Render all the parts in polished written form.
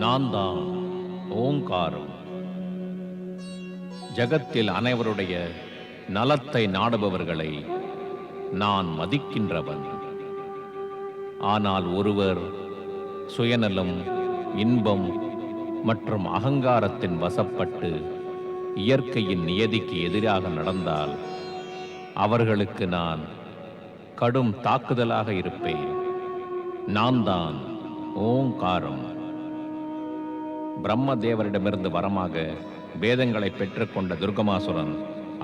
நான் தான் ஓங்காரம். ஜகத்தில் அனைவருடைய நலத்தை நாடுபவர்களை நான் மதிக்கின்றவன். ஆனால் ஒருவர் சுயநலம், இன்பம் மற்றும் அகங்காரத்தின் வசப்பட்டு இயற்கையின் நியதிக்கு எதிராக நடந்தால் அவர்களுக்கு நான் கடும் தாக்குதலாக இருப்பேன். நான் தான் ஓங்காரம். பிரம்மதேவரிடமிருந்து வரமாக வேதங்களை பெற்றுக்கொண்ட துர்கமாசுரன்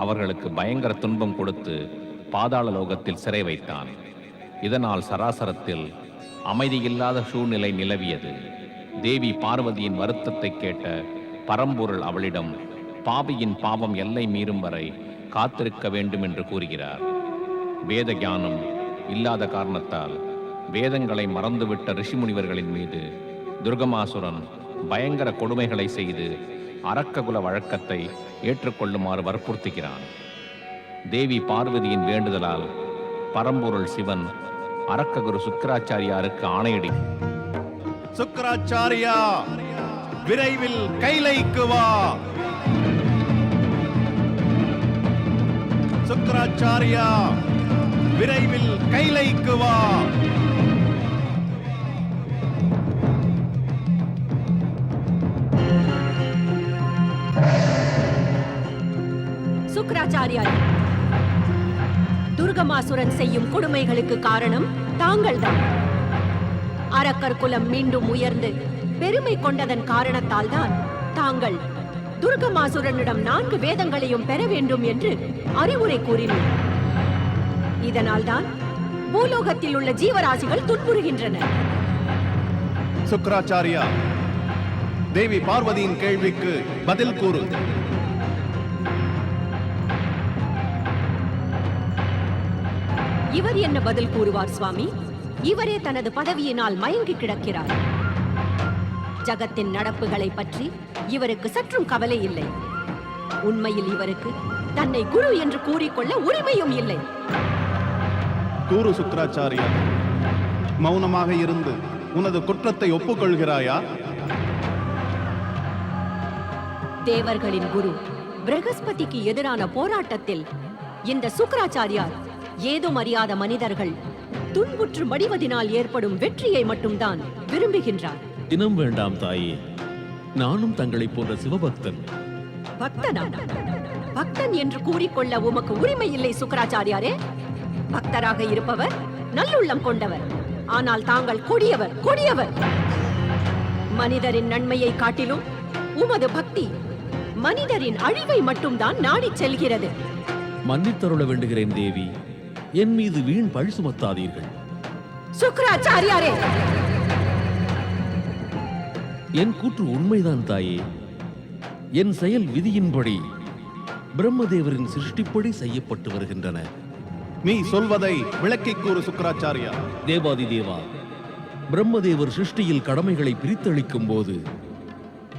அவர்களுக்கு பயங்கர துன்பம் கொடுத்து பாதாள லோகத்தில் சிறை வைத்தான். இதனால் சராசரத்தில் அமைதியில்லாத சூழ்நிலை நிலவியது. தேவி பார்வதியின் வருத்தத்தை கேட்ட பரம்பொருள் அவளிடம் பாபியின் பாவம் எல்லை மீறும் வரை காத்திருக்க வேண்டும் என்று கூறுகிறார். வேத ஞானம் இல்லாத காரணத்தால் வேதங்களை மறந்துவிட்ட ரிஷிமுனிவர்களின் மீது துர்கமாசுரன் பயங்கர கொடுமைகளை செய்து அரக்ககுல வழக்கத்தை ஏற்றுக்கொள்ளுமாறு வற்புறுத்துகிறான். தேவி பார்வதியின் வேண்டுதலால் பரம்பொருள் சிவன் அரக்ககுரு சுக்கராச்சாரியாருக்கு ஆணையிடி, சுக்கராச்சாரியா, விரைவில் கைலைக்கு வா. சுக்கராச்சாரியா, விரைவில் கைலைக்கு வா. சுக்கராச்சாரியார், துர்கமாசுரன் செய்யும் கொடுமைகளுக்கு காரணம் தாங்கள்தான். அரக்கர் குலம் மீண்டும் உயர்ந்து பெருமை கொண்டதன் காரணத்தால் தான் தாங்கள் துர்கமாசுரனிடம் 4 வேதங்களையும் பெற வேண்டும் என்று அறிவுரை கூறினோம். இதனால்தான் பூலோகத்தில் உள்ள ஜீவராசிகள் துன்புறுகின்றன. சுக்கராச்சாரியா, தேவி பார்வதியின் கேள்விக்கு பதில் கூறு. இவர் என்ன பதில் கூறுவார் சுவாமி? இவரே தனது பதவியினால் மயங்கி கிடக்கிறார். ஜகத்தின் நடப்புகளை பற்றி இவருக்கு சற்றும் கவலை இல்லை. உண்மையில் இவருக்கு தன்னை குரு என்று கூறிக்கொள்ள உரிமையும் இல்லை. கூறு சுக்கராச்சாரியா, மௌனமாக இருந்து உனது குற்றத்தை ஒப்புக்கொள்கிறாயா? தேவர்களின் குரு பிரகஸ்பதிக்கு எதிரான போராட்டத்தில் இந்த சுக்கராச்சாரியார் ஏதும் அறியாத மனிதர்கள் துன்புற்று மடிவதினால் ஏற்படும் வெற்றியை மட்டும்தான் விரும்புகின்றார். தினம் வேண்டாம் தாயே, நானும் தங்களைப் போன்ற சிவபக்தன். பக்தனா? பக்தன் என்று கூறிக்கொள்ள உமக்கு உரிமை இல்லை சுக்கராச்சாரியாரே. பக்தராக இருப்பவர் நல்லுள்ளம் கொண்டவர். ஆனால் தாங்கள் கொடியவர், கொடியவர். மனிதரின் நன்மையை காட்டிலும் உமது பக்தி மனிதரின் அழிவை மட்டும்தான் நாடிச் செல்கிறது. மன்னித்தருள வேண்டுகிறேன் தேவி, என் மீது வீண் பழி சுமத்தாதீர்கள். சுக்கராச்சாரியாரே, என் கூற்று உண்மைதான் தாயே. என் செயல் விதியின்படி பிரம்மதேவரின் சிருஷ்டிப்படி செய்யப்பட்டு வருகின்றன. நீ சொல்வதை விளக்கிக் கூறு சுக்கராச்சாரியா. தேவாதி தேவா, பிரம்மதேவர் சிருஷ்டியில் கடமைகளை பிரித்தளிக்கும் போது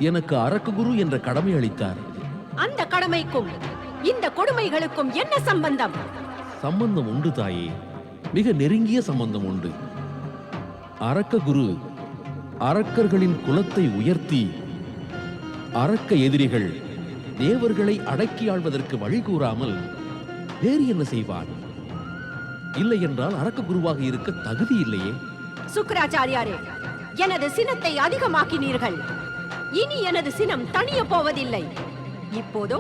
எனக்கு அரக்ககுரு என்ற கடமை அளித்தார். அந்த கடமைக்கும் இந்த கொடுமைகளுக்கும் என்ன சம்பந்தம்? சம்பந்தம் உண்டு தாயே, மிக நெருங்கிய சம்பந்தம் உண்டு. அரக்ககுரு அரக்கர்களின் குலத்தை உயர்த்தி அரக்க எதிரிகள் தேவர்களை அடக்கி ஆள்வதற்கு வழி கூறாமல் வேறு என்ன செய்வான்? இல்லை என்றால் அரக்க குருவாக இருக்க தகுதி இல்லையே. சுக்கராச்சாரியாரே, எனது சினத்தை அதிகமாக்கினீர்கள். இனி எனது சினம் தணிய போவதில்லை. இப்போதோ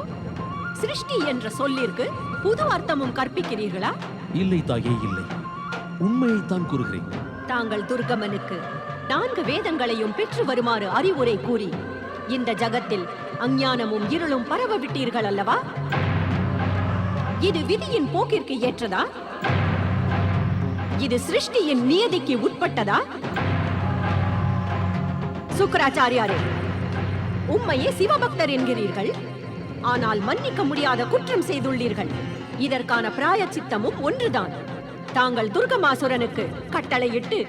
சிருஷ்டி என்ற சொல்லிற்கு புது அர்த்தமும் கற்பிக்கிறீர்களா? இல்லை தாயே, இல்லை. உண்மையைத்தான் கூறுகிறேன். தாங்கள் துர்கமனுக்கு 4 வேதங்களையும் பெற்று வருமாறு அறிவுரை கூறி இந்த ஜகத்தில் அஞ்ஞானமும் இருளும் பரவ விட்டீர்கள் அல்லவா? இது விதியின் போக்கிற்கு ஏற்றதா? இது சிருஷ்டியின் நியதிக்கு உட்பட்டதா? சுக்கராச்சாரியாரே, உம்மையே சிவபக்தர் என்கிறீர்கள். ஆனால் மன்னிக்க முடியாத குற்றம் செய்துள்ளீர்கள். இதற்கான பிராயச்சித்தமும் ஒன்றுதான். தாங்கள் துர்கமாசுரனுக்கு கட்டளையிட்டு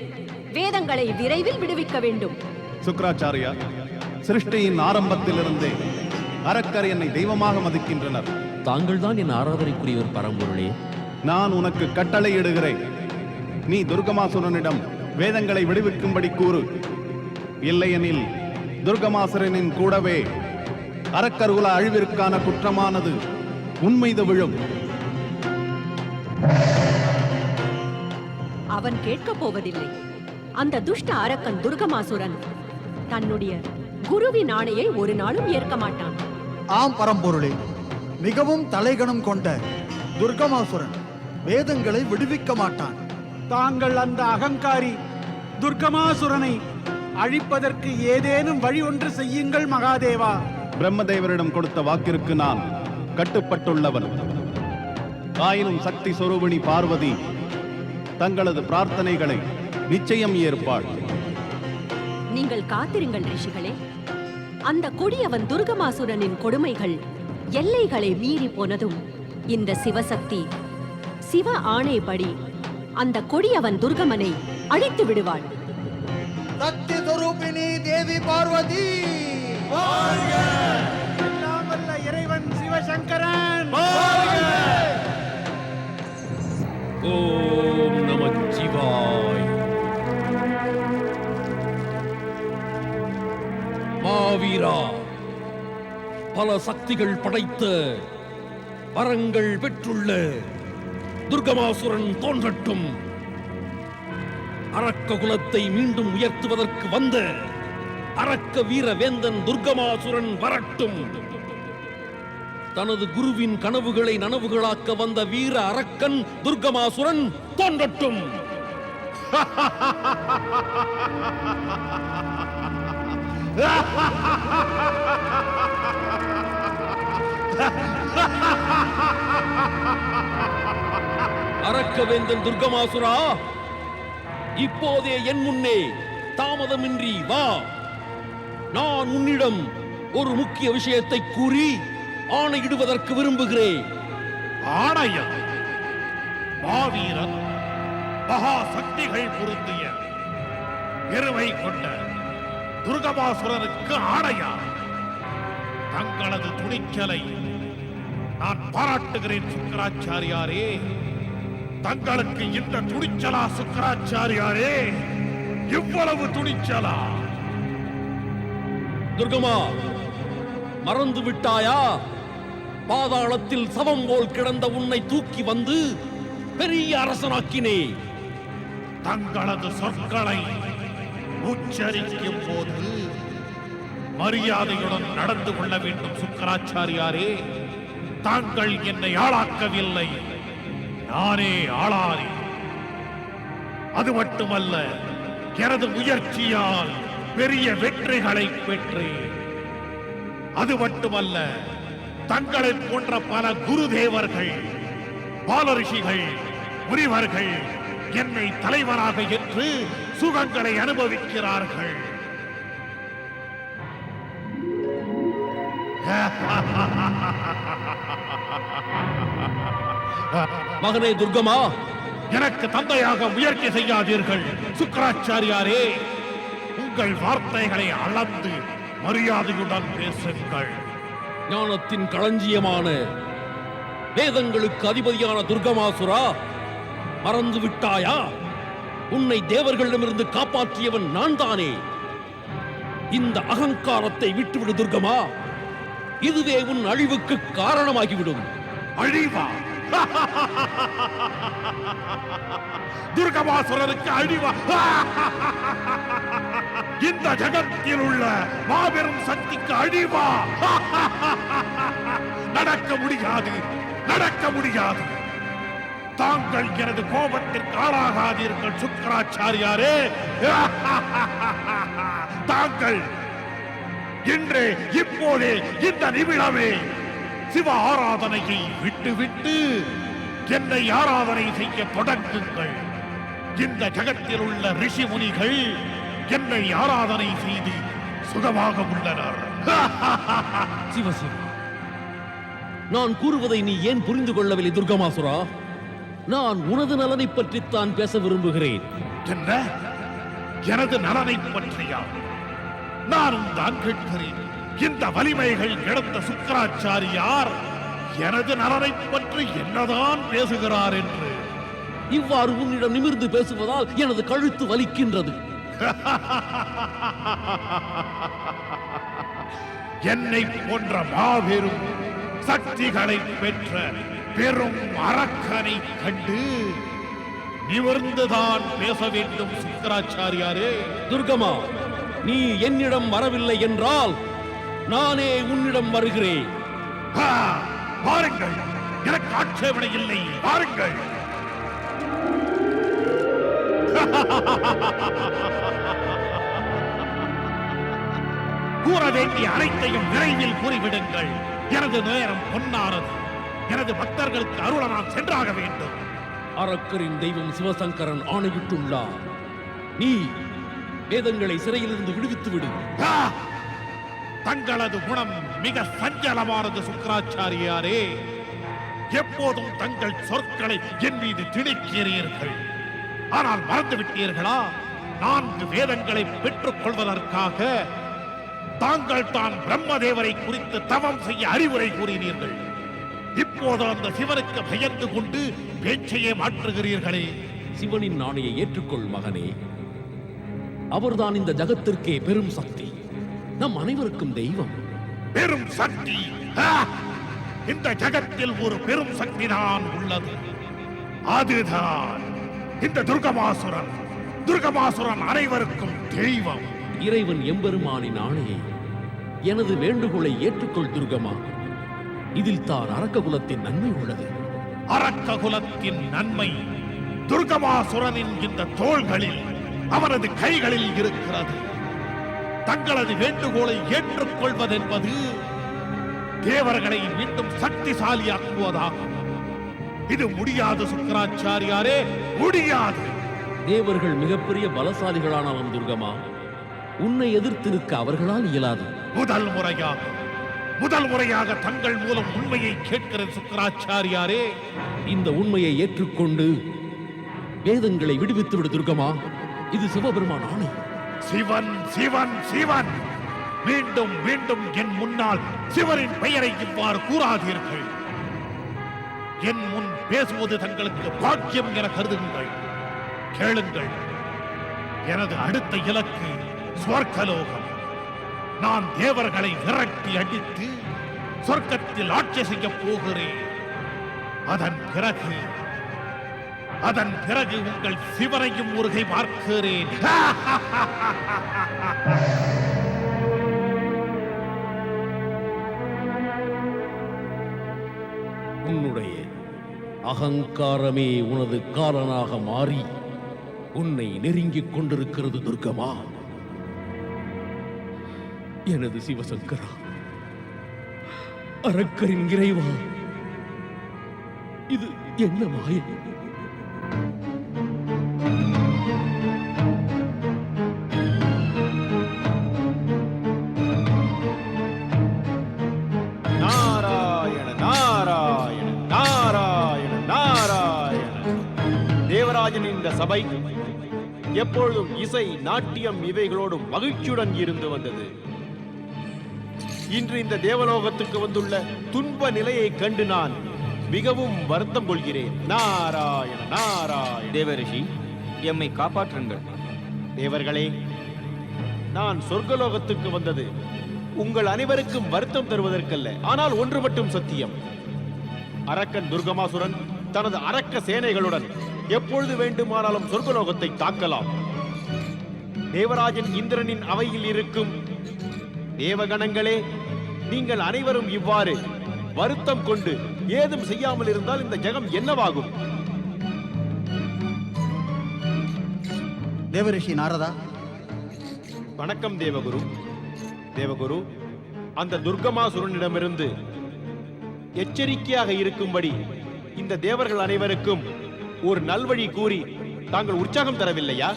வேதங்களை விரைவில் விடுவிக்க வேண்டும். சுக்கராச்சாரியா, சிருஷ்டியின் ஆரம்பத்திலிருந்தே அரக்கர் என்னை தெய்வமாக மதிக்கின்றனர். தாங்கள் தான் என் ஆராதனைக்குரியவர் பரம்பொருளே. நான் உனக்கு கட்டளையிடுகிறேன். நீ துர்கமாசுரனிடம் வேதங்களை விடுவிக்கும்படி கூறு. இல்லையெனில் துர்கமாசுரனின் கூடவே அரக்கர்குல அழிவிற்கான குற்றமானது உன்மீது விழும். அவன் கேட்கப் போவதில்லை. அந்த துஷ்ட அரக்கன் துர்கமாசுரன் தன்னுடைய குருவின் ஆணையை ஒரு நாளும் ஏற்க மாட்டான். ஆம் பரம்பொருளே, மிகவும் தலைகணம் கொண்ட துர்கமாசுரன் வேதங்களை விடுவிக்க மாட்டான். தாங்கள் அந்த அகங்காரி துர்கமாசுரனை அழிப்பதற்கு ஏதேனும் வழி ஒன்று செய்யுங்கள் மகாதேவா. பிரம்மதேவரிடம் கொடுத்த வாக்கிற்கு நான் கட்டுப்பட்டுள்ளவன். ஆயினும் சக்தி சொரூபிணி பார்வதி தங்களது பிரார்த்தனைகளை நிச்சயம் ஏற்பாள். நீங்கள் காத்திருங்கள் ரிஷிகளே. அந்த கொடியவன் துர்கமாசுரனின் கொடுமைகள் எல்லைகளை மீறி போனதும் இந்த சிவசக்தி சிவ ஆணைப்படி அந்த கொடியவன் துர்கமனை அழித்து விடுவாள். சக்தி சொரூபிணி தேவி பார்வதி எல்லாம் வல்ல இறைவன் சிவசங்கரன் ஓம் நமச்சிவாய். மாவீரா, பல சக்திகள் படைத்த வரங்கள் பெற்றுள்ள துர்கமாசுரன் தோன்றட்டும். அரக்க குலத்தை மீண்டும் உயர்த்துவதற்கு வந்த அரக்க வீர வேந்தன் துர்கமாசுரன் வரட்டும். தனது குருவின் கனவுகளை நனவுகளாக்க வந்த வீர அரக்கன் துர்கமாசுரன் தோன்றட்டும். அரக்கவேந்தன் துர்கமாசுரா, இப்போதே என் முன்னே தாமதமின்றி வா. நான் உன்னிடம் ஒரு முக்கிய விஷயத்தை கூறி ஆணையிடுவதற்கு விரும்புகிறேன். ஆணையம்? மாவீரன் மகா சக்திகள் பொருந்திய எருமை கொண்ட துர்கமாசுரனுக்கு ஆணையா? தங்களது துணிச்சலை நான் பாராட்டுகிறேன் சுக்கராச்சாரியாரே. தங்களுக்கு இந்த துணிச்சலா சுக்கராச்சாரியாரே? இவ்வளவு துணிச்சலா? துர்கமா, மறந்து விட்டாயா? பாதாளத்தில் சவம் போல் கிடந்த உன்னை தூக்கி வந்து பெரிய அரசனாக்கினே. தங்களது சொற்களை உச்சரிக்கும் போது மரியாதையுடன் நடந்து கொள்ள வேண்டும் சுக்கராச்சாரியாரே. தாங்கள் என்னை ஆளாக்கவில்லை, நானே ஆளானே. அது மட்டுமல்ல, எனது முயற்சியால் பெரிய வெற்றிகளை பெற்றேன். அது மட்டுமல்ல, தங்களை போன்ற பல குருதேவர்கள், பாலரிஷிகள், முனிவர்கள் என்னை தலைவராக ஏற்று சுகங்களை அனுபவிக்கிறார்கள். மகனே துர்கமா, எனக்கு தந்தையாக முயற்சி செய்யாதீர்கள் சுக்கராச்சாரியாரே. உங்கள் வார்த்தைகளை அளந்து மரியாதையுடன் பேசுங்கள். ஞானத்தின் களஞ்சியமான வேதங்களுக்கு அதிபதியான துர்கமாசுரா, மறந்து விட்டாயா? உன்னை தேவர்களிடமிருந்து காப்பாற்றியவன் நான் தானே. இந்த அகங்காரத்தை விட்டுவிடு துர்கமா. இதுவே உன் அழிவுக்கு காரணமாகிவிடும். அழிவா? துர்கமாசுரனுக்கு அழிவா? இந்த ஜகத்தில் உள்ள மாபெரும் சக்திக்கு அழிவா? நடக்க முடியாது, நடக்க முடியாது. தாங்கள் எனது கோபத்திற்கு ஆளாகாதீர்கள் சுக்கராச்சாரியாரே. தாங்கள் இன்றே, இப்போதே, இந்த நிமிடமே சிவ ஆராதனையை விட்டுவிட்டு என்னை ஆராதனை செய்ய தொடங்குங்கள். இந்த ஜகத்தில் உள்ள ரிஷி முனிகள் என்னை ஆராதனை செய்து சுகமாக உள்ளனர். சிவசிவ, நான் கூறுவதை நீ ஏன் புரிந்து கொள்ளவில்லை துர்கமாசுரா? நான் உனது நலனை பற்றித்தான் பேச விரும்புகிறேன். என்ன? எனது நலனை பற்றியா? நானும் தான் கேட்கிறேன். இந்த வலிமைகள் இழந்த சுக்கராச்சாரியார் எனது நலனை பற்றி என்னதான் பேசுகிறார் என்று. இவ்வாறு உன்னிடம் நிமிர்ந்து பேசுவதால் எனது கழுத்து வலிக்கின்றது. என்னை போன்ற மாபெரும் சக்திகளை பெற்ற பெரும் அரக்கனை கண்டு நிமிர்ந்துதான் பேச வேண்டும் சுக்கராச்சாரியாரே. துர்கமா, நீ என்னிடம் வரவில்லை என்றால் நானே உன்னிடம் வருகிறேன். பாருங்கள், எனக்கு ஆட்சேபனை இல்லை, பாருங்கள். கூற வேண்டிய அனைத்தையும் விரைவில் கூறிவிடுங்கள். எனது நேரம் பொன்னானது. எனது பக்தர்களுக்கு அருள நான் சென்றாக வேண்டும். அரக்கரின் தெய்வம் சிவசங்கரன் ஆணையிட்டுள்ளார். நீ வேதங்களை சிறையிலிருந்து விடுவித்து விடு. தங்களது குணம் மிக சஞ்சலமானது சுக்கராச்சாரியாரே. எப்போதும் தங்கள் சொற்களை என் மீது திணிக்கிறீர்கள். ஆனால் மறந்து விட்டீர்களா? 4 வேதங்களை பெற்றுக் கொள்வதற்காக தாங்கள் தான் பிரம்மதேவரை குறித்து தவம் செய்ய அறிவுரை கூறினீர்கள். இப்போது அந்த சிவனுக்கு பயந்து கொண்டு பேச்சையே மாற்றுகிறீர்களே. சிவனின் ஆணையை ஏற்றுக்கொள் மகனே. அவர்தான் இந்த ஜகத்திற்கே பெரும் சக்தி, நம் அனைவருக்கும் தெய்வம். பெரும் சக்தி? இந்த ஜகத்தில் ஒரு பெரும் சக்தி தான் உள்ளது. அதுதான் இந்த துர்கமாசுரன். துர்கமாசுரன் அனைவருக்கும் தெய்வம். இறைவன் எம்பெருமானின் ஆணையை, எனது வேண்டுகோளை ஏற்றுக்கொள் துர்கமா. இதில் தான் அரக்க குலத்தின் நன்மை உள்ளது. அரக்க குலத்தின் நன்மை துர்கமாசுரனின் இந்த தோள்களில், அவனது கைகளில் இருக்கிறது. தங்களது வேண்டுகோளை ஏற்றுக்கொள்வதென்பது தேவர்களை மீண்டும் சக்திசாலியாக்குவதாகும். இது முடியாது சுக்கராச்சாரியாரே, முடியாது. தேவர்கள் மிகப்பெரிய பலசாலிகளானவன் துர்கமா. உன்னை எதிர்த்து நிற்க அவர்களால் இயலாது. முதல் முறையாக தங்கள் மூலம் உண்மையை கேட்கிற சுக்கராச்சாரியாரே. இந்த உண்மையை ஏற்றுக்கொண்டு வேதங்களை விடுவித்து விடு துர்கமா. இது சிவபெருமான் ஆணை. சிவன் சிவன் சிவன், மீண்டும் மீண்டும் என் முன்னால் சிவனின் பெயரை இவ்வாறு கூறாதீர்கள். என் முன் பேசுவது தங்களுக்கு பாக்கியம் என கருதுங்கள். கேளுங்கள், எனது அடுத்த இலக்கு ஸ்வர்க்கலோகம். நான் தேவர்களை விரட்டி அடித்து சொர்க்கத்தில் ஆட்சி செய்ய போகிறேன். அதன் பிறகு உங்கள் சிவனையும் முருகை பார்க்கிறேன். உன்னுடைய அகங்காரமே உனது காலனாக மாறி உன்னை நெருங்கிக் கொண்டிருக்கிறது துர்கமா. எனது சிவசங்கரா, அரக்கரின் இறைவா, இது என்ன மாயை? நாராயண நாராயண நாராயண நாராயண. தேவராஜன் இந்த சபை எப்பொழுதும் இசை, நாட்டியம் இவைகளோடும் மகிழ்ச்சியுடன் இருந்து வந்தது. இன்று இந்த தேவலோகத்துக்கு வந்துள்ள துன்ப நிலையை கண்டு நான் மிகவும் வருத்தம் கொள்கிறேன். நாராயண நாராயண. தேவரிஷி, எம்மை காப்பாற்றுங்கள். தேவர்களே, நான் சொர்க்கலோகத்துக்கு வந்தது உங்கள் அனைவருக்கும் வருத்தம் தருவதற்கல்ல. ஆனால் ஒன்று மட்டும் சத்தியம். அரக்கன் துர்கமாசுரன் தனது அரக்க சேனைகளுடன் எப்பொழுது வேண்டுமானாலும் சொர்க்கலோகத்தை தாக்கலாம். தேவராஜன் இந்திரனின் அவையில் இருக்கும் தேவகணங்களே, நீங்கள் அனைவரும் இவ்வாறு வருத்தம் கொண்டு ஏதும் செய்யாமல் இருந்தால் இந்த ஜெகம் என்னவாகும்? தேவரிஷி நாரதா. வணக்கம் தேவகுரு. தேவகுரு, அந்த துர்கமாசுரனிடமிருந்து எச்சரிக்கையாக இருக்கும்படி இந்த தேவர்கள் அனைவருக்கும் ஒரு நல்வழி கூறி தாங்கள் உற்சாகம் தரவில்லையா?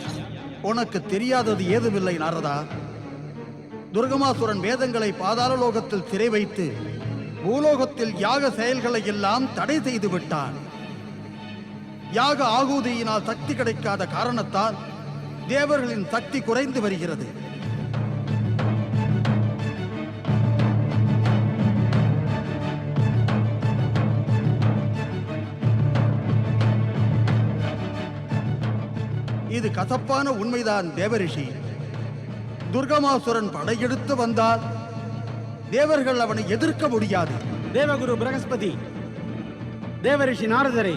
உனக்கு தெரியாதது ஏதுமில்லை நாரதா. துர்கமாசுரன் வேதங்களை பாதாளலோகத்தில் சிறை வைத்து பூலோகத்தில் யாக செயல்களை எல்லாம் தடை செய்து விட்டான். யாக ஆகுதியினால் சக்தி கிடைக்காத காரணத்தால் தேவர்களின் சக்தி குறைந்து வருகிறது. இது கசப்பான உண்மைதான் தேவரிஷி. துர்கமாசுரன் படையெடுத்து வந்தால் தேவர்கள் அவனை எதிர்க்க முடியாது. தேவகுரு பிரகஸ்பதி, தேவரிஷி நாரதரே,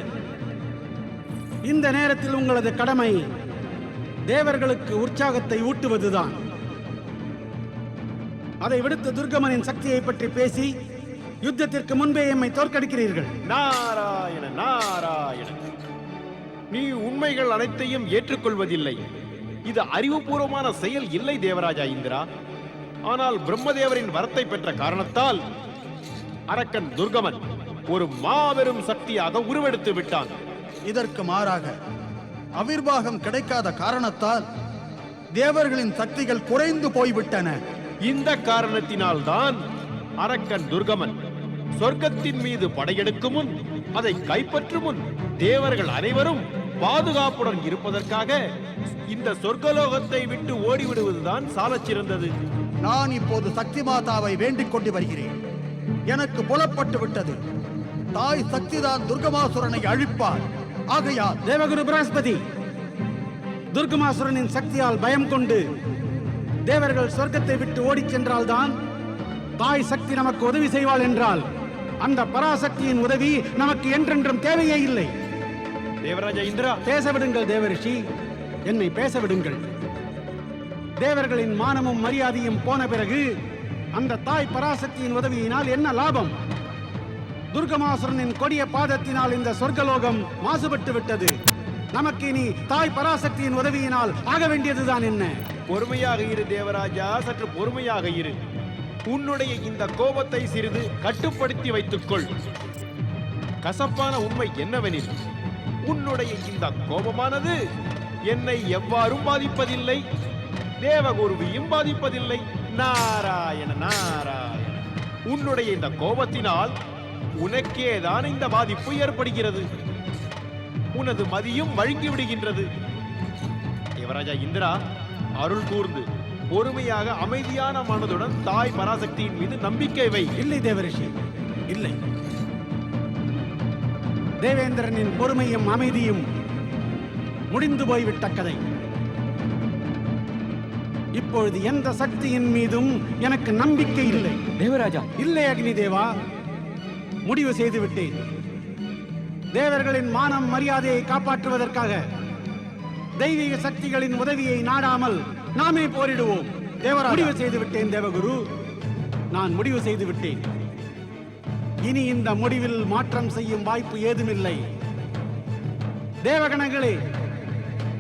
இந்த நேரத்தில் உங்களது கடமை தேவர்களுக்கு உற்சாகத்தை ஊட்டுவதுதான். அதை விடுத்து துர்கமனின் சக்தியை பற்றி பேசி யுத்தத்திற்கு முன்பே எம்மை தோற்கடிக்கிறீர்கள். நாராயண நாராயண, நீ உண்மைகள் அனைத்தையும் ஏற்றுக்கொள்வதில்லை. இது அறிவுபூர்வமான செயல் இல்லை தேவராஜா இந்திரா. ஆனால் பிரம்மதேவரின் வரத்தை பெற்ற காரணத்தால் அரக்கன் துர்கமன் ஒரு மாபெரும் சக்தியாக உருவெடுத்து விட்டான். இதற்கு மாறாக அவிர்வாகம் கிடைக்காத காரணத்தால் தேவர்களின் சக்திகள் குறைந்து போய்விட்டன. இந்த காரணத்தினால்தான் அரக்கன் துர்கமன் சொர்க்கத்தின் மீது படையெடுக்கும் முன், அதை கைப்பற்றும் முன் தேவர்கள் அனைவரும் பாதுகாப்புடன் இருப்பதற்காக இந்த சொர்க்கலோகத்தை விட்டு ஓடிவிடுவதுதான் சாலச் சிறந்தது. நான் இப்போது சக்தி மாதாவை வேண்டிக் கொண்டு வருகிறேன். எனக்கு புலப்பட்டு விட்டது, தாய் சக்திதான் துர்கமாசுரனை அழிப்பார். ஆகையால் தேவகுரு பிரகஸ்பதி, துர்கமாசுரனின் சக்தியால் பயம் கொண்டு தேவர்கள் சொர்க்கத்தை விட்டு ஓடிச் சென்றால்தான் தாய் சக்தி நமக்கு உதவி செய்வாள் என்றால் அந்த பராசக்தியின் உதவி நமக்கு என்றென்றும் தேவையே இல்லை. தேவராஜா இந்திரா, பேச விடுங்கள் தேவரிஷி, என்னை பேச விடுங்கள். தேவர்களின் மானமும் மரியாதையும் போன பிறகு அந்த தாய் பராசக்தியின் உதவியினால் என்ன லாபம்? துர்கமாசுரனின் கொடிய பாதத்தினால் இந்த சொர்க்கலோகம் மாசுபட்டு விட்டது. நமக்கு இனி தாய் பராசக்தியின் உதவியினால் ஆக வேண்டியதுதான் என்ன? பொறுமையாக இரு தேவராஜா, சற்று பொறுமையாக இரு. உன்னுடைய இந்த கோபத்தை சிறிது கட்டுப்படுத்தி வைத்துக்கொள். கசப்பான உண்மை என்னவெனில், உன்னுடைய இந்த கோபமானது என்னை எவ்வாறும் பாதிப்பதில்லை, தேவகுருவியும் பாதிப்பதில்லை. நாராயண நாராயண, உன்னுடைய இந்த கோபத்தினால் உனக்கேதான் இந்த பாதிப்பு ஏற்படுகிறது. உனது மதியும் வழுங்கி விடுகின்றது. தேவராஜா இந்திரா, அருள் கூர்ந்து பொறுமையாக அமைதியான மனதுடன் தாய் பராசக்தியின் மீது நம்பிக்கை வை. இல்லை தேவரிஷி, இல்லை. தேவேந்திரனின் பொறுமையும் அமைதியும் முடிந்து போய்விட்ட கதை. இப்பொழுது எந்த சக்தியின் மீதும் எனக்கு நம்பிக்கை இல்லை. தேவராஜா, இல்லை அக்னி தேவா, முடிவு செய்து விட்டேன். தேவர்களின் மானம் மரியாதையை காப்பாற்றுவதற்காக தெய்வீக சக்திகளின் உதவியை நாடாமல் நாமே போரிடுவோம். தேவராஜா, முடிவு செய்து விட்டேன் தேவகுரு, நான் முடிவு செய்து விட்டேன். இனி இந்த முடிவில் மாற்றம் செய்யும் வாய்ப்பு ஏதுமில்லை. தேவகணங்களே,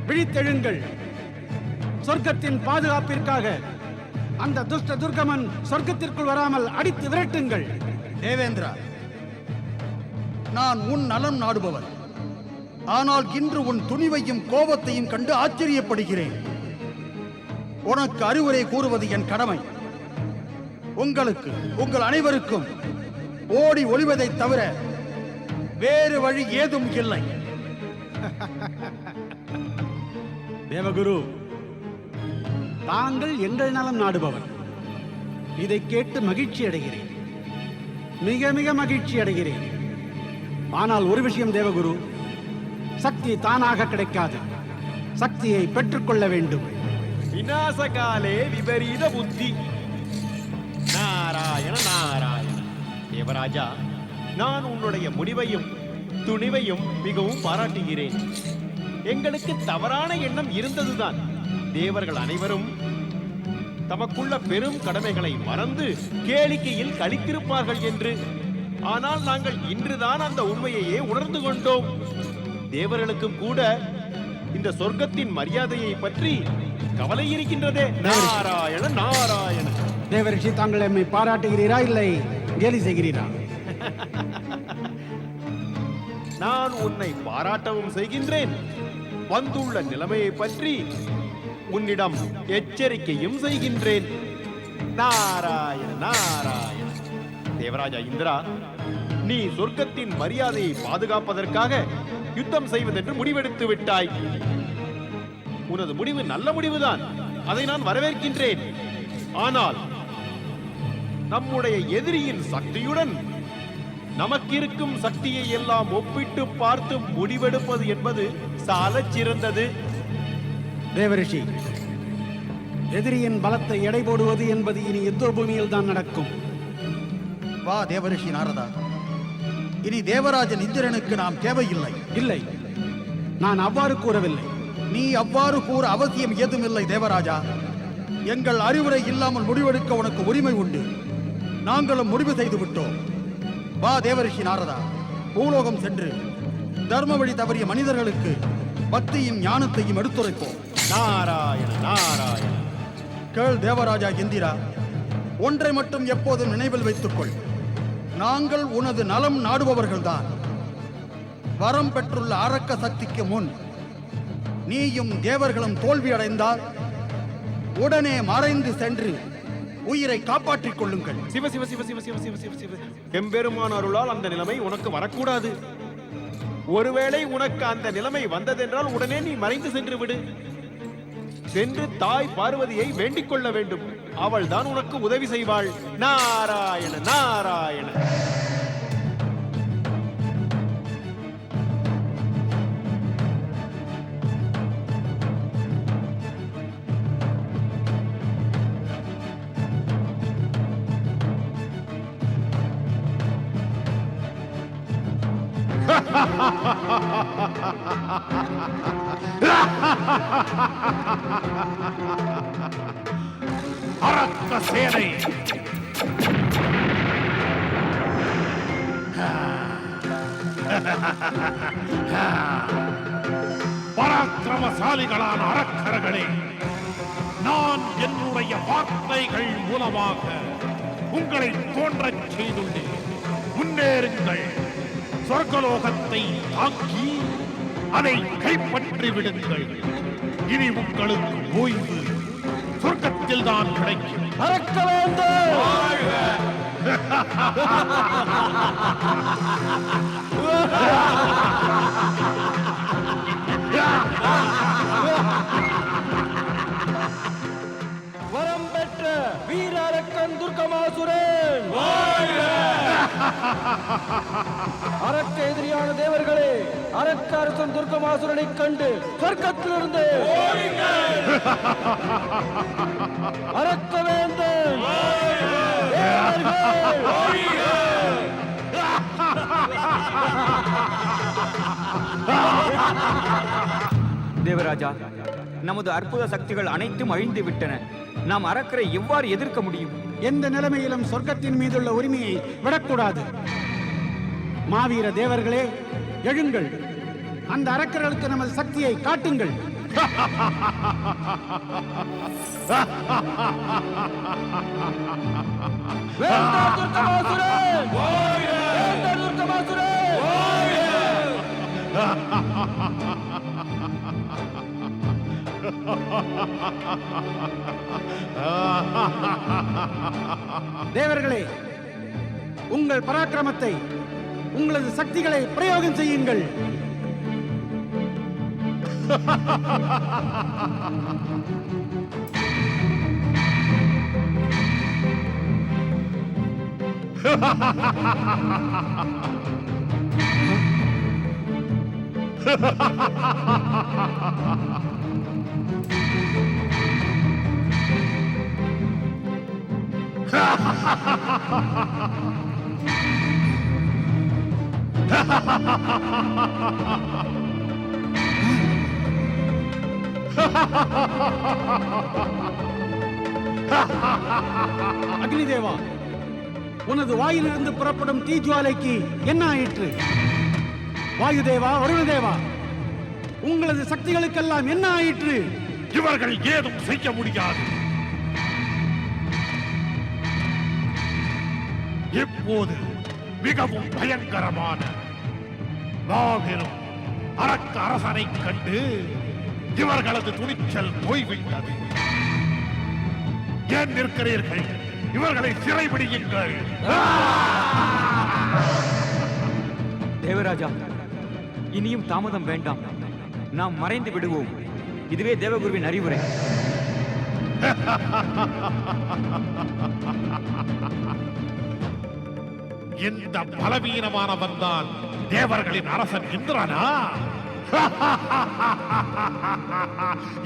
விழித்தெழுங்கள். சொர்க்கத்தின் பாதுகாப்பிற்காக அந்த துஷ்ட துர்கமன் சொர்க்கத்திற்குள் வராமல் அடித்து விரட்டுங்கள். தேவேந்திரா, நான் உன் நலம் நாடுபவன். ஆனால் இன்று உன் துணிவையும் கோபத்தையும் கண்டு ஆச்சரியப்படுகிறேன். உனக்கு அறிவுரை கூறுவது என் கடமை. உங்களுக்கு, உங்கள் அனைவருக்கும் ஓடி ஒளிவதை தவிர வேறு வழி ஏதும் இல்லை. தேவகுரு, தாங்கள் எங்கள் நலம் நாடுபவர். இதை கேட்டு மகிழ்ச்சி அடைகிறேன், மிக மிக மகிழ்ச்சி அடைகிறேன். ஆனால் ஒரு விஷயம் தேவகுரு, சக்தி தானாக கிடைக்காது. சக்தியை பெற்றுக்கொள்ள வேண்டும். விநாசகாலே விபரீத புத்தி. நாராயண நாராயண. தேவராஜா, நான் உன்னுடைய முடிவையும் துணிவையும் மிகவும் பாராட்டுகிறேன். எங்களுக்கு தவறான எண்ணம் இருந்ததுதான். தேவர்கள் அனைவரும் தமக்குள்ள பெரும் கடமைகளை மறந்து கேளிக்கையில் கழித்திருப்பார்கள் என்று. ஆனால் நாங்கள் இன்றுதான் அந்த உண்மையையே உணர்ந்து கொண்டோம். தேவர்களுக்கும் கூட இந்த சொர்க்கத்தின் மரியாதையை பற்றி கவலை இருக்கின்றதே. நாராயண நாராயண. தேவரிஷி, தாங்கள் எம்மை பாராட்டுகிறீரா இல்லை கேலி செய்கிறீரா? நான் உன்னை பாராட்டவும் செய்கின்றேன். வந்துள்ள நிலைமையை பற்றி உன்னிடம் எச்சரிக்கையும் செய்கின்றேன். நாராயண நாராயண. தேவராஜா இந்திரா, நீ சொர்க்கத்தின் மரியாதையை பாதுகாப்பதற்காக யுத்தம் செய்வதென்று முடிவெடுத்து விட்டாய். உனது முடிவு நல்ல முடிவுதான், அதை நான் வரவேற்கின்றேன். ஆனால் நம்முடைய எதிரியின் சக்தியுடன் நமக்கிருக்கும் சக்தியை எல்லாம் ஒப்பிட்டு பார்த்து முடிவெடுப்பது என்பது சாலச் சிறந்தது. தேவரிஷி, எதிரியின் பலத்தை எடை போடுவது என்பது இனி யுத்த பூமியில் தான் நடக்கும். வா தேவரிஷி நாரதா, இனி தேவராஜன் இந்திரனுக்கு நாம் தேவையில்லை. இல்லை, நான் அவ்வாறு கூறவில்லை. நீ அவ்வாறு கூற அவசியம் ஏதுமில்லை தேவராஜா. எங்கள் அறிவுரை இல்லாமல் முடிவெடுக்க உனக்கு உரிமை உண்டு. நாங்களும் முடிவு செய்து விட்டோம். வா தேவரிஷி நாரதா, பூலோகம் சென்று தர்ம வழி தவறிய மனிதர்களுக்கு பக்தியும் ஞானத்தையும் எடுத்துரைப்போம். நாராயண நாராயண. கேள் தேவராஜா இந்திரா, ஒன்றை மட்டும் எப்போதும் நினைவில் வைத்துக்கொள். நாங்கள் உனது நலம் நாடுபவர்கள்தான். வரம் பெற்றுள்ள அரக்க சக்திக்கு முன் நீயும் தேவர்களும் தோல்வி அடைந்தால் உடனே மறைந்து சென்று உயிரை காப்பாற்றிக் கொள்ளுங்கள். சிவ சிவ சிவ சிவ சிவ சிவ சிவ சிவ. எம்பெருமான் அருளால் அந்த நிலைமை உனக்கு வரக்கூடாது. ஒருவேளை உனக்கு அந்த நிலைமை வந்ததென்றால் உடனே நீ மறைந்து சென்று விடு. சென்று தாய் பார்வதியை வேண்டிக் கொள்ள வேண்டும். அவள் தான் உனக்கு உதவி செய்வாள். நாராயண நாராயண. அரக்க சேனை பராக்கிரமசாலிகளான அரக்கர்களே, நான் என்னுடைய வார்த்தைகள் மூலமாக உங்களை தோன்றச் செய்துள்ளேன். முன்னேறுங்கள். சொர்க்கலோகத்தை தாக்கி அதை கைப்பற்றி விடுங்கள். இனி உங்களுக்கு ஓய்வு சொர்க்கத்தில் தான் கிடைக்கும். பறக்க வேண்டும். வரம் பெற்ற வீர அரக்கன் துர்கமாசுரன் அரக்க எதிரியான தேவர்களே, அரக்க அரசன் துர்கமாசுரனை கண்டு சொர்க்கத்திலிருந்து அரக்க வேந்தன் தேவராஜா, நமது அற்புத சக்திகள் அனைத்தும் அழிந்து விட்டன. நாம் அரக்கரை எவ்வாறு எதிர்க்க முடியும்? எந்த நிலைமையிலும் சொர்க்கத்தின் மீதுள்ள உரிமையை விடக்கூடாது. மாவீர தேவர்களே, எழுங்கள். அந்த அரக்கர்களுக்கு நமது சக்தியை காட்டுங்கள். வேண்டாம் துர்கமாசுரன்! வேண்டாம் துர்கமாசுரன்! தேவர்களே, உங்கள் பராக்கிரமத்தை, உங்களது சக்திகளை பிரயோகம் செய்யுங்கள். அக்னி தேவா, உனது வாயிலிருந்து புறப்படும் தீஜுவாலைக்கு என்ன ஆயிற்று? வாயு தேவா, வருண தேவா, உங்களது சக்திகளுக்கெல்லாம் என்ன ஆயிற்று? இவர்கள் ஏதும் செய்ய முடியாது. இப்போது மிகவும் பயங்கரமான மாபெரும் அரக்க அரசனை கண்டு இவர்களது துணிச்சல் போய்விட்டது. ஏன் நிற்கிறீர்கள்? இவர்களை சிறைபிடியுங்கள். தேவராஜா, இனியும் தாமதம் வேண்டாம். நாம் மறைந்து விடுவோம். இதுவே தேவகுருவின் அறிவுரை. இந்த பலவீனமானவன் தான் தேவர்களின் அரசன் இந்திரனா?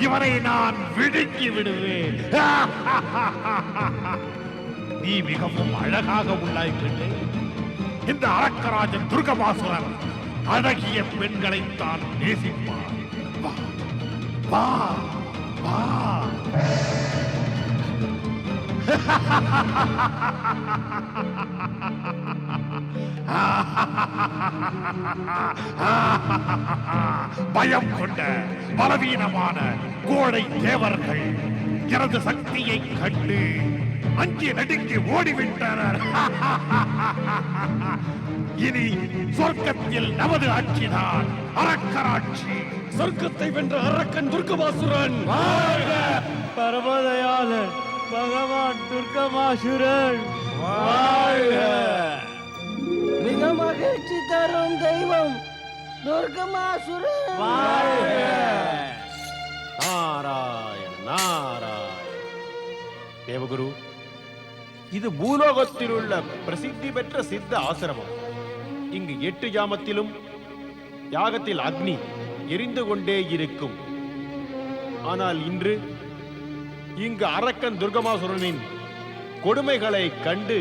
இவனை நான் விடுங்கி விடுவேன். நீ மிகவும் அழகாக உள்ளாய் பெண்ணே. இந்த அரக்கராஜன் துர்கமாசுரன் அழகிய பெண்களைத்தான் நேசிப்பான். வா வா வா. பயம் கொண்ட பலவீனமான கோடை தேவர்கள் எனது சக்தியை கண்டு அஞ்சி நடுங்கி ஓடிவிட்டனர். இனி சொர்க்கத்தில் நமது ஆட்சிதான் அரக்கராட்சி. சொர்க்கத்தை வென்ற அரக்கன் துர்கமாசுரன் பரமதயாளன் பகவான் துர்கமாசுரன் மிக மகிழ்ச்சி தரும் தெய்வம் துர்கமாசுரன் நாராயண நாராயண. தேவகுரு, இது பூலோகத்தில் உள்ள பிரசித்தி பெற்ற சித்த ஆசிரமம். இங்கு 8 ஜாமத்திலும் யாகத்தில் அக்னி எரிந்து கொண்டே இருக்கும். ஆனால் இன்று இங்கு அரக்கன் துர்கமாசுரனின் கொடுமைகளை கண்டு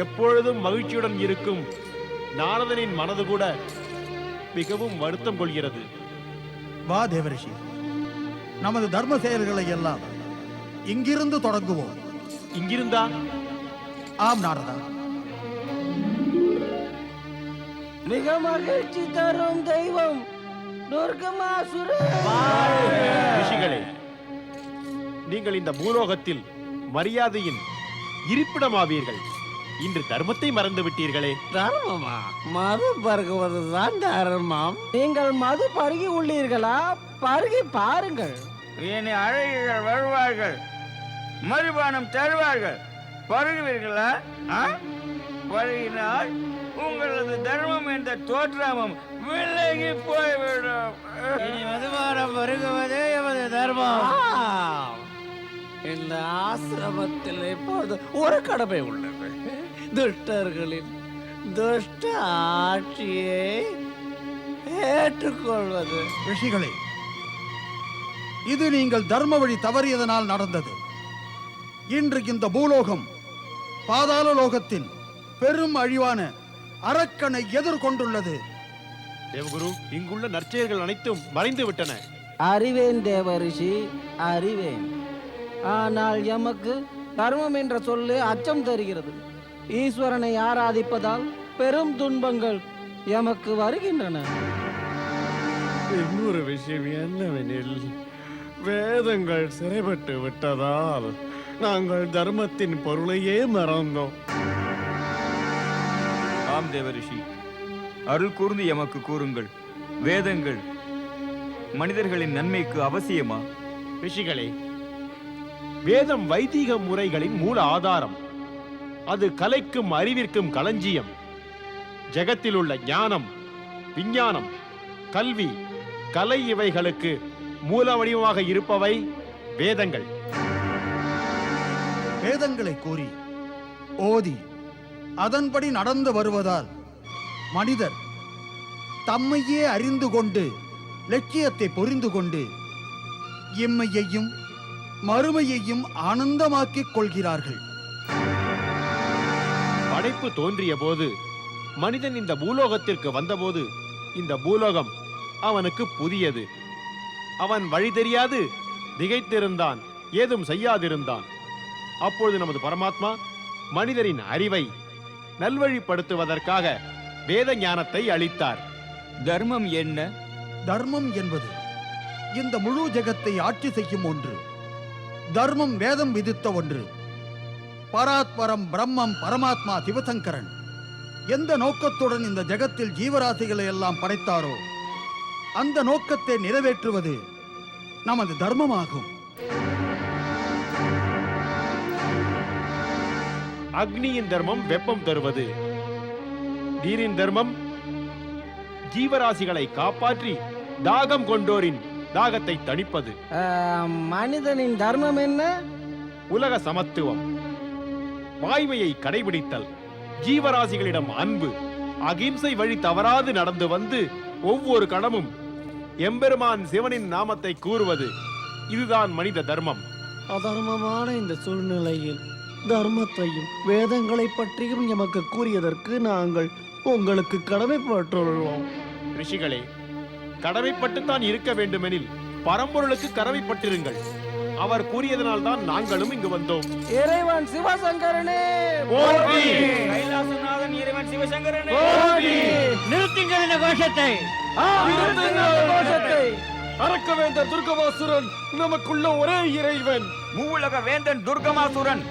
எப்பொழுதும் மகிழ்ச்சியுடன் இருக்கும் நாரதனின் மனது கூட மிகவும் வருத்தம் கொள்கிறது. வா தேவரிஷி, நமது தர்ம செயல்களை எல்லாம் இங்கிருந்து தொடங்குவோம். இங்கிருந்தா? ஆம் நாரதா. மிக மகிழ்ச்சி தரும் தெய்வம் துர்கமாசுரன் ரிஷிகளே, நீங்கள் இந்த பூலோகத்தில் மரியாதையின் இருப்பிடமாவீர்கள். இன்று தர்மத்தை மறந்து விட்டீர்களே. தர்மமா? மது பருகுவதுதான் தர்மம். நீங்கள் மது பருகி உள்ளீர்களா? பருகி பாருங்கள். இனி அழகிகள் வருவார்கள், மதுபானம் தருவார்கள். பருகுவீர்களா? பருகினால் உங்களது தர்மம் என்ற தோற்றமும் விலகி போய்விடும். இனி மதுபானம் பருகுவதே எமது தர்மம். இந்த ஆசிரமத்தில் இப்போது ஒரு கடமை உள்ளது. துஷ்டர்களின் துஷ்ட ஆட்சியை ஏற்றுக்கொள்வது. ரிஷிகளே, இது நீங்கள் தர்ம வழி தவறியதனால் நடந்தது. இன்று இந்த பூலோகம் பாதாள லோகத்தின் பெரும் அழிவான அரக்கனை எதிர்கொண்டுள்ளது. தேவகுரு, இங்குள்ள நற்செயல்கள் அனைத்தும் மறைந்து விட்டன. அறிவேன் தேவரிஷி, அறிவேன். ஆனால் எமக்கு தர்மம் என்ற சொல்லு அச்சம் தருகிறது. ஈஸ்வரனை ஆராதிப்பதால் பெரும் துன்பங்கள் எமக்கு வருகின்றன. இன்னொரு விஷயம் என்னவெனில், வேதங்கள் சிறைப்பட்டு விட்டதால் நாங்கள் தர்மத்தின் பொருளையே மறந்தோம். ஆம் தேவரிஷி, அருள் கூர்ந்து எமக்கு கூறுங்கள். வேதங்கள் மனிதர்களின் நன்மைக்கு அவசியமா? ரிஷிகளே, வேதம் வைதிக முறைகளின் மூல ஆதாரம். அது கலைக்கும் அறிவிற்கும் களஞ்சியம். ஜெகத்தில் உள்ள ஞானம், விஞ்ஞானம், கல்வி, கலை இவைகளுக்கு மூல வடிவமாக இருப்பவை வேதங்கள். வேதங்களை கூறி ஓதி அதன்படி நடந்து வருவதால் மனிதர் தம்மையே அறிந்து கொண்டு லட்சியத்தை புரிந்து கொண்டு இம்மையையும் மறுமையையும் ஆனந்தமாக்கிக் கொள்கிறார்கள். படைப்பு தோன்றிய போது மனிதன் இந்த பூலோகத்திற்கு வந்தபோது இந்த பூலோகம் அவனுக்கு புதியது. அவன் வழி தெரியாது திகைத்திருந்தான், ஏதும் செய்யாதிருந்தான். அப்பொழுது நமது பரமாத்மா மனிதரின் அறிவை நல்வழிப்படுத்துவதற்காக வேத ஞானத்தை அளித்தார். தர்மம் என்ன? தர்மம் என்பது இந்த முழு ஜெகத்தை ஆட்சி செய்யும் ஒன்று. தர்மம் வேதம் விதித்த ஒன்று. பராத்பரம் பிரம்மம் பரமாத்மா சிவசங்கரன் எந்த நோக்கத்துடன் இந்த ஜெகத்தில் ஜீவராசிகளை எல்லாம் படைத்தாரோ அந்த நோக்கத்தை நிறைவேற்றுவது நமது தர்மமாகும். அக்னியின் தர்மம் வெப்பம் தருவது, நீரின் தர்மம் ஜீவராசிகளை காப்பாற்றி தாகம் கொண்டோரின் தாகத்தை தணிப்பது. மனிதனின் தர்மம் என்ன? உலக சமத்துவம், வாய்மையை கடைபிடித்தல், ஜீவராசிகளிடம் அன்பு, அகிம்சை வழி தவறாது நடந்து வந்து ஒவ்வொரு கணமும் எம்பெருமான் சிவனின் நாமத்தை கூறுவது. இதுதான் மனித தர்மம். அதர்மமான இந்த சூழ்நிலையில் தர்மத்தையும் வேதங்களை பற்றியும் எமக்கு கூறியதற்கு நாங்கள் உங்களுக்கு கடமைப்பட்டுள்ளோம். ரிஷிகளே, கடமைப்பட்டுத்தான் இருக்க வேண்டுமெனில் பரம்பொருளுக்கு கடமைப்பட்டிருங்கள். அவர் கூறியதனால் தான் நாங்களும் இங்கு வந்தோம். இறைவன் சிவசங்கரனே போற்றி! கைலாசநாதன் இறைவன் சிவசங்கரனே நிறுத்துங்கள் இந்த கோஷத்தை. அரக்கவேந்தர் துர்கமாசுரன் நமக்குள்ள ஒரே இறைவன். மூவுலக வேந்தன் துர்கமாசுரன்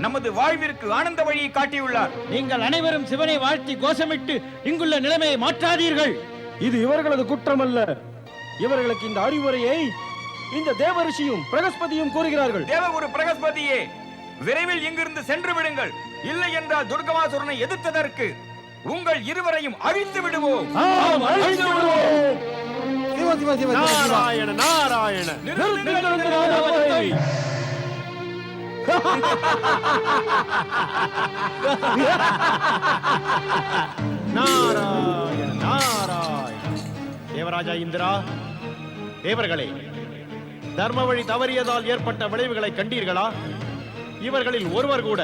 நமது வாழ்விற்கு ஆனந்த வழியை காட்டியுள்ளார். நீங்கள் அனைவரும் சிவனை வாழ்த்தி கோஷமிட்டு இங்குள்ள நிலைமையை மாற்றாதீர்கள். இது இவர்களது குற்றம் அல்ல. இவர்களுக்கு இந்த அறிவுரையை இந்த தேவரிஷியும் பிரகஸ்பதியும் கூறுகிறார்கள். தேவகுரு பிரகஸ்பதியே, விரைவில் இங்கிருந்து சென்று விடுங்கள். இல்லை என்றால் துர்கமாசுரனை எதிர்த்ததற்கு உங்கள் இருவரையும் அழித்து விடுவோம். சிவ சிவ சிவ சிவ சிவ. நாராயண நாராயண. நாராயண நாராயண. தேவராஜா இந்திரா, தேவர்களே, தர்ம வழி தவறியதால் ஏற்பட்ட விளைவுகளை கண்டீர்களா? இவர்களில் ஒருவர் கூட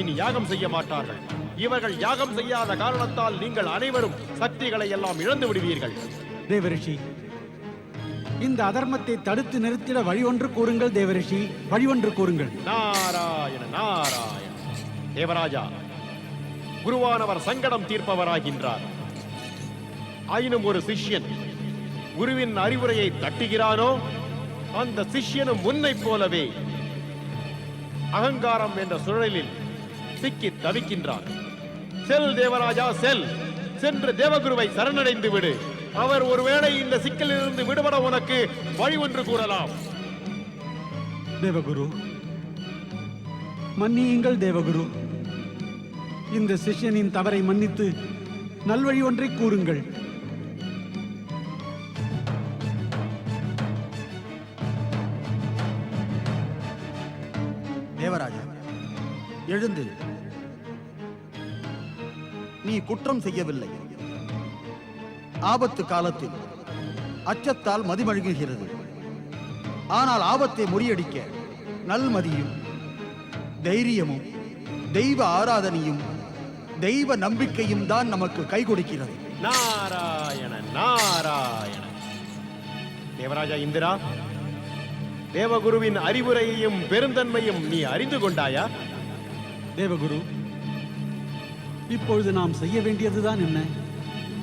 இனி யாகம் செய்ய மாட்டார்கள். இவர்கள் யாகம் செய்யாத காரணத்தால் நீங்கள் அனைவரும் சக்திகளை எல்லாம் இழந்து விடுவீர்கள். தேவரிஷி, இந்த அதர்மத்தை தடுத்து நிறுத்திட வழி ஒன்று கூறுங்கள். தேவரிஷி, வழி ஒன்று கூறுங்கள். நாராயண நாராயண. தேவராஜா, குருவானவர் சங்கடம் தீர்ப்பவராகின்றார். ஆயினும் ஒரு சிஷ்யன் குருவின் அறிவுரையை தட்டுகிறானோ, அந்த சிஷ்யனும் முன்னை போலவே அகங்காரம் என்ற சுழலில் சிக்கி தவிக்கின்றார். செல் தேவராஜா, செல். சென்று தேவகுருவை சரணடைந்து விடு. அவர் ஒருவேளை இந்த சிக்கலிலிருந்து விடுபட உனக்கு வழி ஒன்று கூறலாம். தேவகுரு, மன்னியுங்கள் தேவகுரு. இந்த சிஷ்யனின் தவறை மன்னித்து நல்வழி ஒன்றை கூறுங்கள். தேவராஜா, எழுந்து. நீ குற்றம் செய்யவில்லை. ஆபத்து காலத்தில் அச்சத்தால் மதிமழுகுகிறது. ஆனால் ஆபத்தை முறியடிக்க நல்மதியும் தைரியமும் தெய்வ ஆராதனையும் தெய்வ நம்பிக்கையும் தான் நமக்கு கை கொடுக்கிறது. நாராயண நாராயண. தேவராஜா இந்திரா, தேவகுருவின் அறிவுரையையும் பெருந்தன்மையும் நீ அறிந்து கொண்டாயா? தேவகுரு, இப்பொழுது நாம் செய்ய வேண்டியதுதான் என்ன?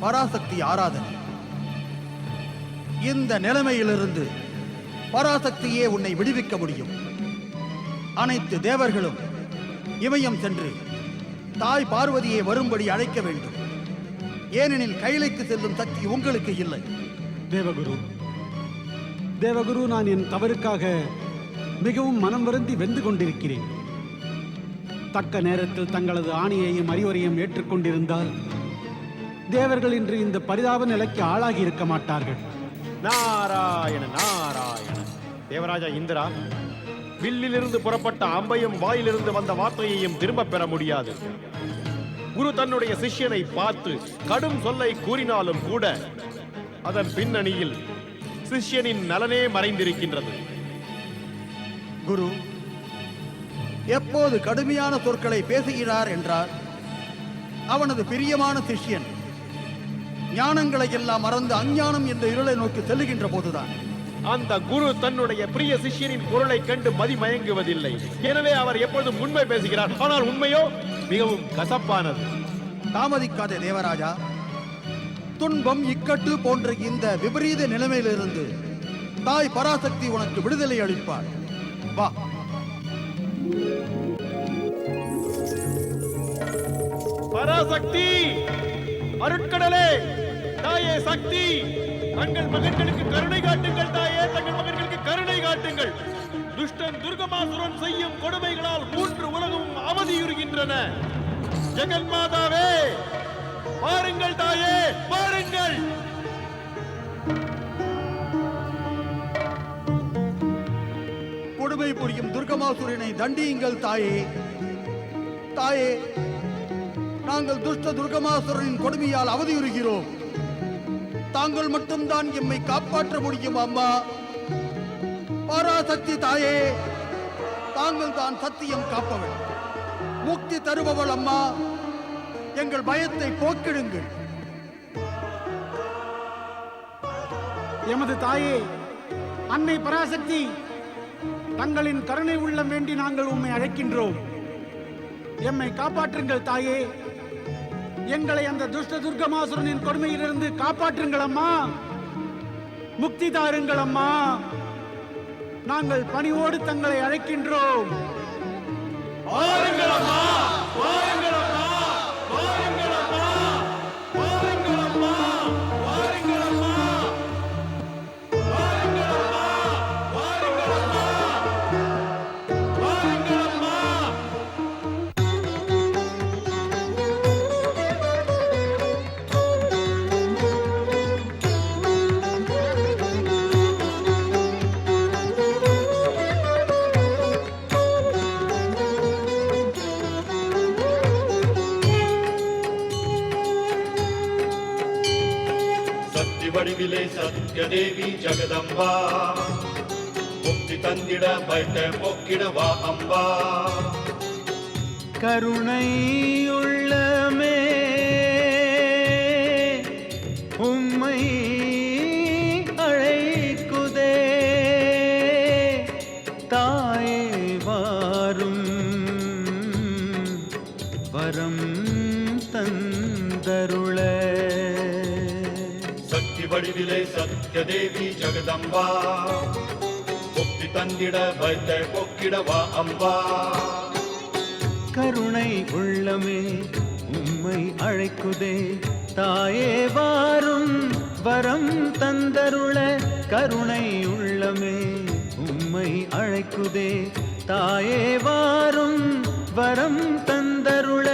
பராசக்தி ஆராதனை. இந்த நிலைமையிலிருந்து பராசக்தியே உன்னை விடுவிக்க முடியும். அனைத்து தேவர்களும் இமயம் சென்று தாய் பார்வதியை வரும்படி அழைக்க வேண்டும். ஏனெனில் கைலைக்கு செல்லும் சக்தி உங்களுக்கு இல்லை. தேவகுரு, தேவகுரு, நான் என் தவறுக்காக மிகவும் மனம் வருந்தி வெந்து கொண்டிருக்கிறேன். தக்க நேரத்தில் தங்களது ஆணையையும் அறிவுரையும் ஏற்றுக்கொண்டிருந்தால் தேவர்கள் இன்று இந்த பரிதாப நிலைக்கு ஆளாகி இருக்க மாட்டார்கள். நாராயண நாராயண. தேவராஜா இந்திரா, வில்லிலிருந்து புறப்பட்ட அம்பையும் வாயிலிருந்து வந்த வார்த்தையையும் திரும்ப பெற முடியாது. குரு தன்னுடைய சிஷ்யனை பார்த்து கடும் சொல்லை கூறினாலும் கூட அதன் பின்னணியில் சிஷ்யனின் நலனே மறைந்திருக்கின்றது. குரு எப்போது கடுமையான சொற்களை பேசுகிறார் என்றார் அவனது பிரியமான சிஷ்யன் ஞானங்களை எல்லாம் மறந்து அஞ்ஞானம் என்ற இருளை நோக்கி செல்லுகின்ற போதுதான். அந்த குரு தன்னுடைய பிரிய சிஷ்யனின் பொருளை கண்டு மதிமயங்குவதில்லை. எனவே அவர் எப்பொழுதும் உண்மை பேசுகிறார். ஆனால் உண்மையோ மிகவும் கசப்பானது. தாமதிக்காதே தேவராஜா. துன்பம், இக்கட்டு போன்ற இந்த விபரீத நிலைமையிலிருந்து தாய் பராசக்தி உனக்கு விடுதலை அளிப்பார். வா. பராசக்தி, அருட்கடலே, தாயே சக்தி, தங்கள் மகன்களுக்கு கருணை காட்டுங்கள். தாயே, தங்கள் மகன்களுக்கு கருணை காட்டுங்கள். துஷ்டன் துர்கமாசுரன் செய்யும் கொடுமைகளால் 3 உலகமும் அவதியுறுகின்றன. ஜெகன்மாதாவே, பாருங்கள். தாயே, பாருங்கள். கொடுமை புரியும் துர்கமாசுரனை தண்டியுங்கள் தாயே. தாயே, நாங்கள் துஷ்ட துர்கமாசுரனின் கொடுமையால் அவதியுறுகிறோம். தாங்கள் மட்டும்தான் எம்மை காப்பாற்ற முடியும் அம்மா. பராசக்தி தாயே, தாங்கள் தான் சத்தியம் காப்பவள், முக்தி தருபவள். அம்மா, எங்கள் பயத்தை போக்கிடுங்கள். எமது தாயே, அன்னை பராசக்தி, தங்களின் கருணை உள்ளம் வேண்டி நாங்கள் உம்மை அழைக்கின்றோம். எம்மை காப்பாற்றுங்கள் தாயே. எங்களை அந்த துஷ்ட துர்கமாசுரனின் கொடுமையிலிருந்து காப்பாற்றுங்கள் அம்மா. முக்தி தாருங்கள் அம்மா. நாங்கள் பணிவோடு தங்களை அழைக்கின்றோம். வடிவிலே சத்யதேவி ஜெகதம்பா, முக்தி தந்திட பயத்த போக்கிட வா அம்பா. கருணை உள்ளமே உம்மை அழைக்குதே, தாயே வாரும் வரம் தந்தருள. வடிவிலே சத்யதேவி ஜெகதம்பா, முக்தி தந்திட பயத்த போக்கிட வா அம்பா. கருணை உள்ளமே உம்மை அழைக்குதே, தாயே வாரும் வரம் தந்தருள. கருணை உள்ளமே உம்மை அழைக்குதே, தாயே வாரும் வரம் தந்தருள.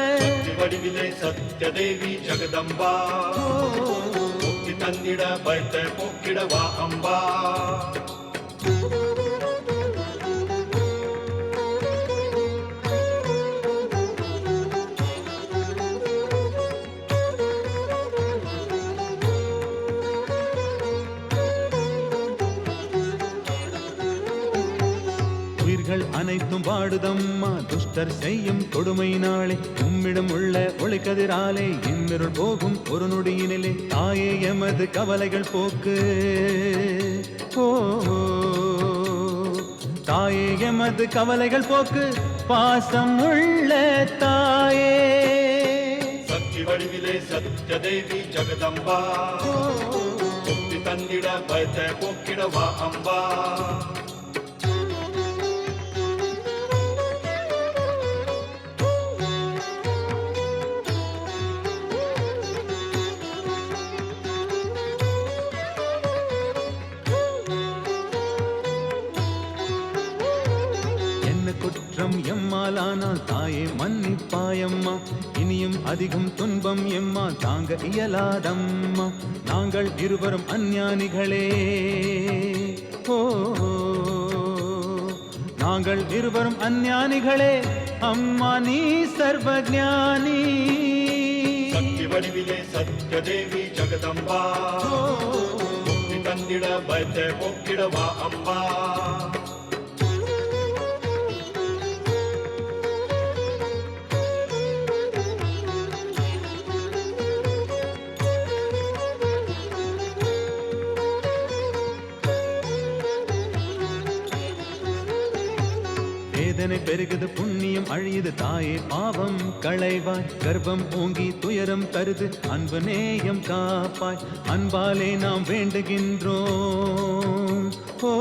வடிவிலே சத்யதேவி ஜெகதம்பா, முக்தி தந்திட பயத்த போக்கிட வா அம்பா. உயிர்கள் அனைத்தும் பாடுதம்மா, துஷ்டர் செய்யும் கொடுமை நாளே. உம்மிடம் உள்ள ஒளிக்கதிராலே இன்னருள் போகும் ஒரு நொடியினிலே, தாயே எமது கவலைகள் போக்கு. ஓ தாயே எமது கவலைகள் போக்கு, பாசம் உள்ள தாயே. சக்தி வடிவிலே சத்யதேவி ஜெகதம்பா, முக்தி தந்திட பயத்த போக்கிட வா அம்பா. குற்றம் எம்மாலானால் தாயே மன்னிப்பாயம்மா. இனியும் அதிகம் துன்பம் எம்மா தாங்க இயலாதம்மா. நாங்கள் இருவரும் அஞ்ஞானிகளே. ஓ நாங்கள் இருவரும் அஞ்ஞானிகளே, அம்மா நீ சர்வஞானி. சக்தி வடிவிலே சத்யதேவி ஜெகதம்பா, முக்தி தந்திட பயத்த போக்கிட வா அம்பா. வேதனை பெருகுது புண்ணியம் அழியுது தாயே, பாவம் களைவாய். கர்ப்பம் ஓங்கி துயரம் தருது, அன்பு நேயம் காப்பாய். அன்பாலே நாம் வேண்டுகின்றோம். ஓ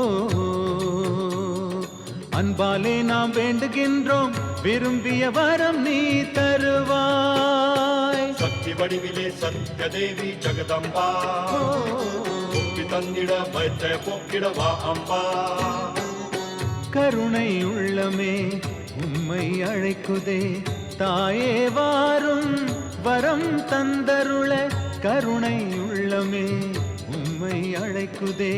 அன்பாலே நாம் வேண்டுகின்றோம், விரும்பிய வரம் நீ தருவாய். சக்தி வடிவிலே சத்யதேவி ஜெகதம்பா, முக்தி தந்திட பயத்த போக்கிட வா அம்பா. கருணை உள்ளமே உம்மை அழைக்குதே, தாயே வாரும் வரம் தந்தருள. கருணை உள்ளமே உம்மை அழைக்குதே,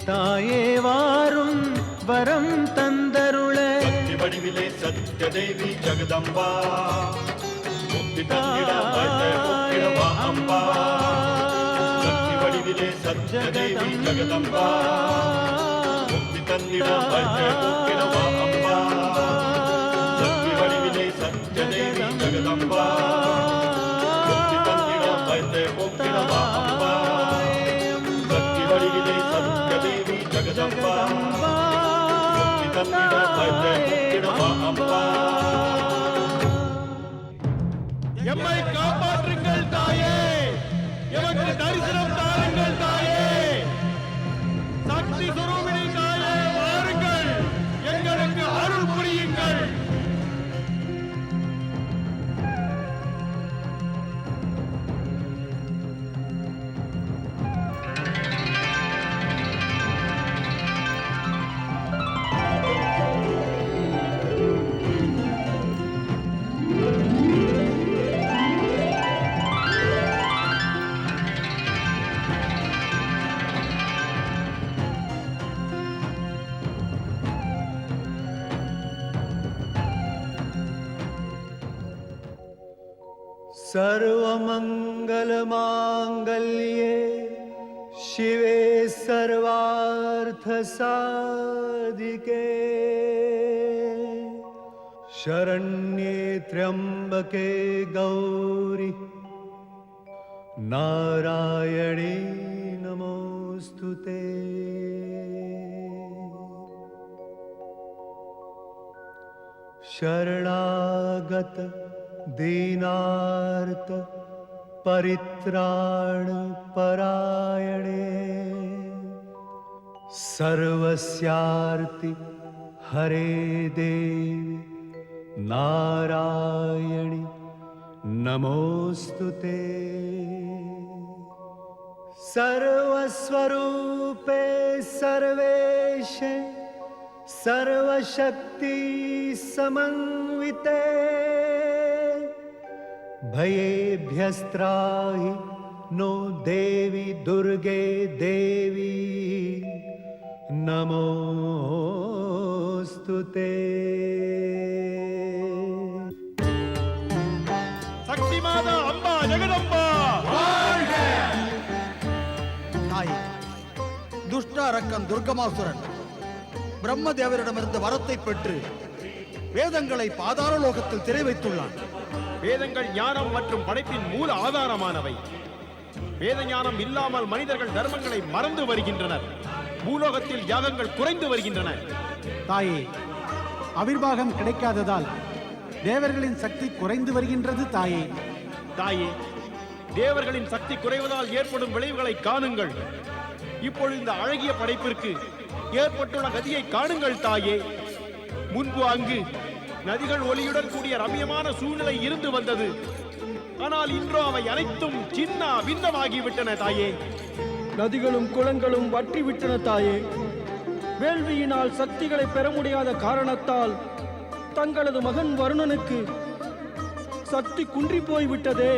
தாயே வாரும் வரம் தந்தருள. சக்தி வடிவிலே சத்யதேவி ஜெகதம்பா, முக்தி தந்திட பயத்த போக்கிட வா அம்பா. சக்தி வடிவிலே சத்யதேவி ஜெகதம்பா, முக்தி தந்திட பயத்த போக்கிட வா அம்பா. ஜெகதம்பா முக்தி தந்திட பயத்தை போக்கிட வா அம்பா சக்தி வடிவிலே சத்ய தேவி ஜெகதம்பா முக்தி தந்திட பயத்தை போக்கிட வா அம்பா எம்மை காப்பாற்றுங்கள் தாயே, எமக்கு தரிசனம் தாருங்கள் தாயே, சக்தி சுரூபிணி தாயே வாருங்கள், எங்களுக்கு அருள் புரியுங்கள். सर्वमङ्गलमाङ्गल्ये शिवे सर्वार्थसाधिके शरण्ये त्र्यम्बके गौरि नारायणे नमोऽस्तु ते शरणागत दीनार्त परित्राण परायणे सर्वस्यार्ति हरे देवी नारायणि नमोऽस्तु ते सर्वस्वरूपे सर्वेशे सर्वशक्ति समन्विते भयेभ्यस्त्राहि नो देवी दुर्गे देवी नमोऽस्तु ते சக்தி மாதா அம்பா ஜெகதம்பா தாயே, துஷ்ட அரக்கன் துர்கமாசுரன் பிரம்மதேவரிடமிருந்து வரத்தை பெற்று வேதங்களை பாதாள லோகத்தில் திரை வைத்துள்ளான். வேதங்கள் ஞானம் மற்றும் படைப்பின் மூல ஆதாரமானவை. வேத ஞானம் இல்லாமல் மனிதர்கள் தர்மங்களை மறந்து வருகின்றனர். பூலோகத்தில் யாகங்கள் குறைந்து வருகின்றன. தாயே, அவிர்வாகம் கிடைக்காததால் தேவர்களின் சக்தி குறைந்து வருகின்றது தாயே. தாயே, தேவர்களின் சக்தி குறைவதால் ஏற்படும் விளைவுகளை காணுங்கள். இப்பொழுது இந்த அழகிய படைப்பிற்கு ஏற்பட்டுள்ள கதியை காணுங்கள் தாயே. முன்பு அங்கு நதிகள் ஒளியுடன் கூடிய ரம்யமான சூழ்நிலை இருந்து வந்தது. ஆனால் இன்றோ அவை அனைத்தும் சின்ன பின்னமாகிவிட்டன தாயே. நதிகளும் குளங்களும் வற்றிவிட்டன தாயே. வேள்வியினால் சக்திகளை பெற முடியாத காரணத்தால் தங்களது மகன் வருணனுக்கு சக்தி குன்றி போய்விட்டதே.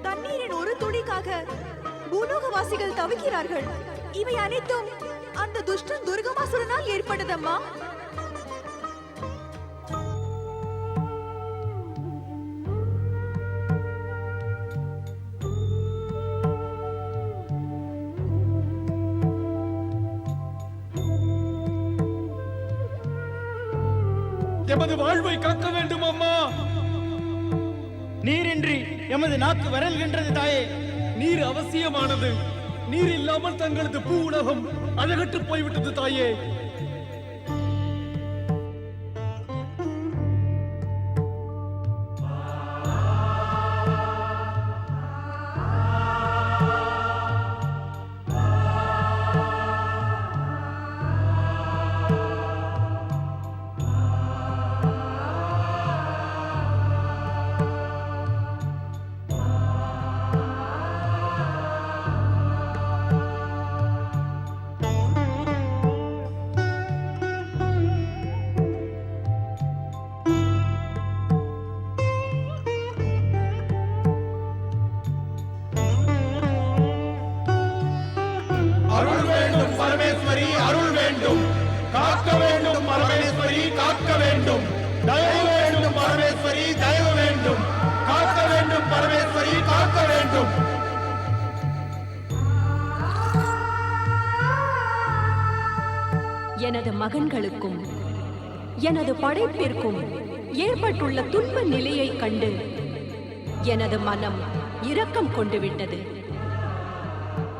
தண்ணீரின் ஒரு துளிக்காக பூலோகவாசிகள் தவிக்கிறார்கள். இவை அனைத்தும் அந்த துஷ்டன் துர்கமாசுரனால் ஏற்பட்டதம்மா. எமது வாழ்வை காக்க வேண்டும் அம்மா. நீரின்றி எமது நாக்கு வரல்கின்றது தாயே. நீர் அவசியமானது. நீர் இல்லாமல் தங்களது பூ உலகம் அழகற்று போய்விட்டது தாயே. பரமேஸ்வரி அருள் வேண்டும். காக்க வேண்டும் பரமேஸ்வரி, காக்க வேண்டும். தயவு வேண்டும் பரமேஸ்வரி, தயவு வேண்டும். காக்க வேண்டும் பரமேஸ்வரி, காக்க வேண்டும். எனது மகன்களுக்கும் எனது படைப்பிற்கும் ஏற்பட்டுள்ள துன்ப நிலையைக் கண்டு எனது மனம் இரக்கம் கொண்டு விட்டது.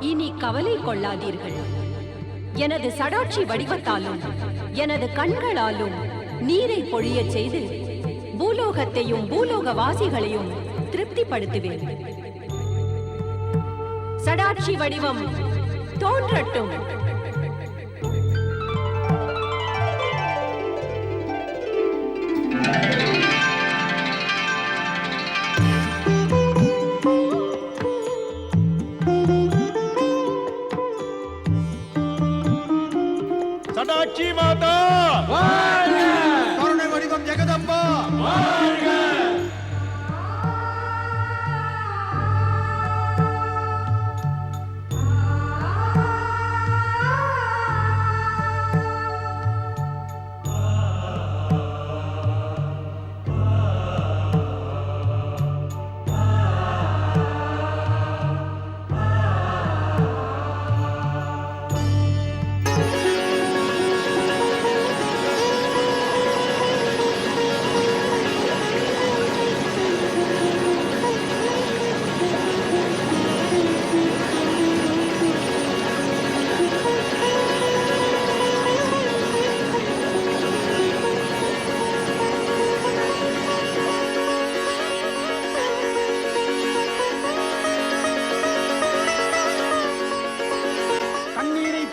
இனி கவலை கொள்ளாதீர்கள். எனது சடாட்சி வடிவத்தாலும் எனது கண்களாலும் நீரை பொழியச் செய்து பூலோகத்தையும் பூலோகவாசிகளையும் திருப்திப்படுத்துவேன். சடாட்சி வடிவம் தோன்றட்டும். சடாட்சி மாதா கருணை வடிவம் ஜெகதம்பா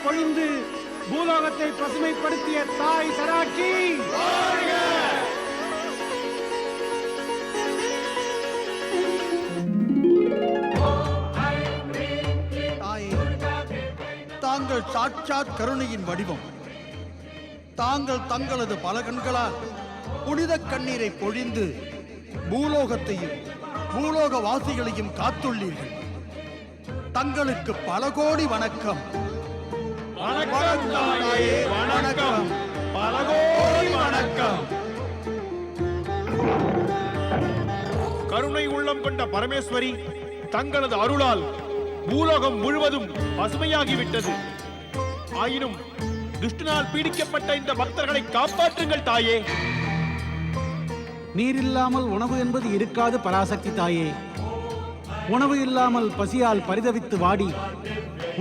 பொழிந்து பூலோகத்தை பசுமைப்படுத்திய தாய் சடாட்சி தாயே, தாங்கள் சாட்சாத் கருணையின் வடிவம். தாங்கள் தங்களது பல கண்களால் புனித கண்ணீரை பொழிந்து பூலோகத்தையும் பூலோக வாசிகளையும் காத்துள்ளீர்கள். தங்களுக்கு பல கோடி வணக்கம். வணக்கம் தாயே, வணக்கம், பல கோடி வணக்கம். கருணை உள்ளம் கொண்ட பரமேஸ்வரி, தங்களது அருளால் பூலோகம் முழுவதும் பசுமையாகிவிட்டது. ஆயினும் துஷ்டனால் பீடிக்கப்பட்ட இந்த பக்தர்களை காப்பாற்றுங்கள் தாயே. நீர் இல்லாமல் உணவு என்பது இருக்காது பராசக்தி தாயே. உணவு இல்லாமல் பசியால் பரிதவித்து வாடி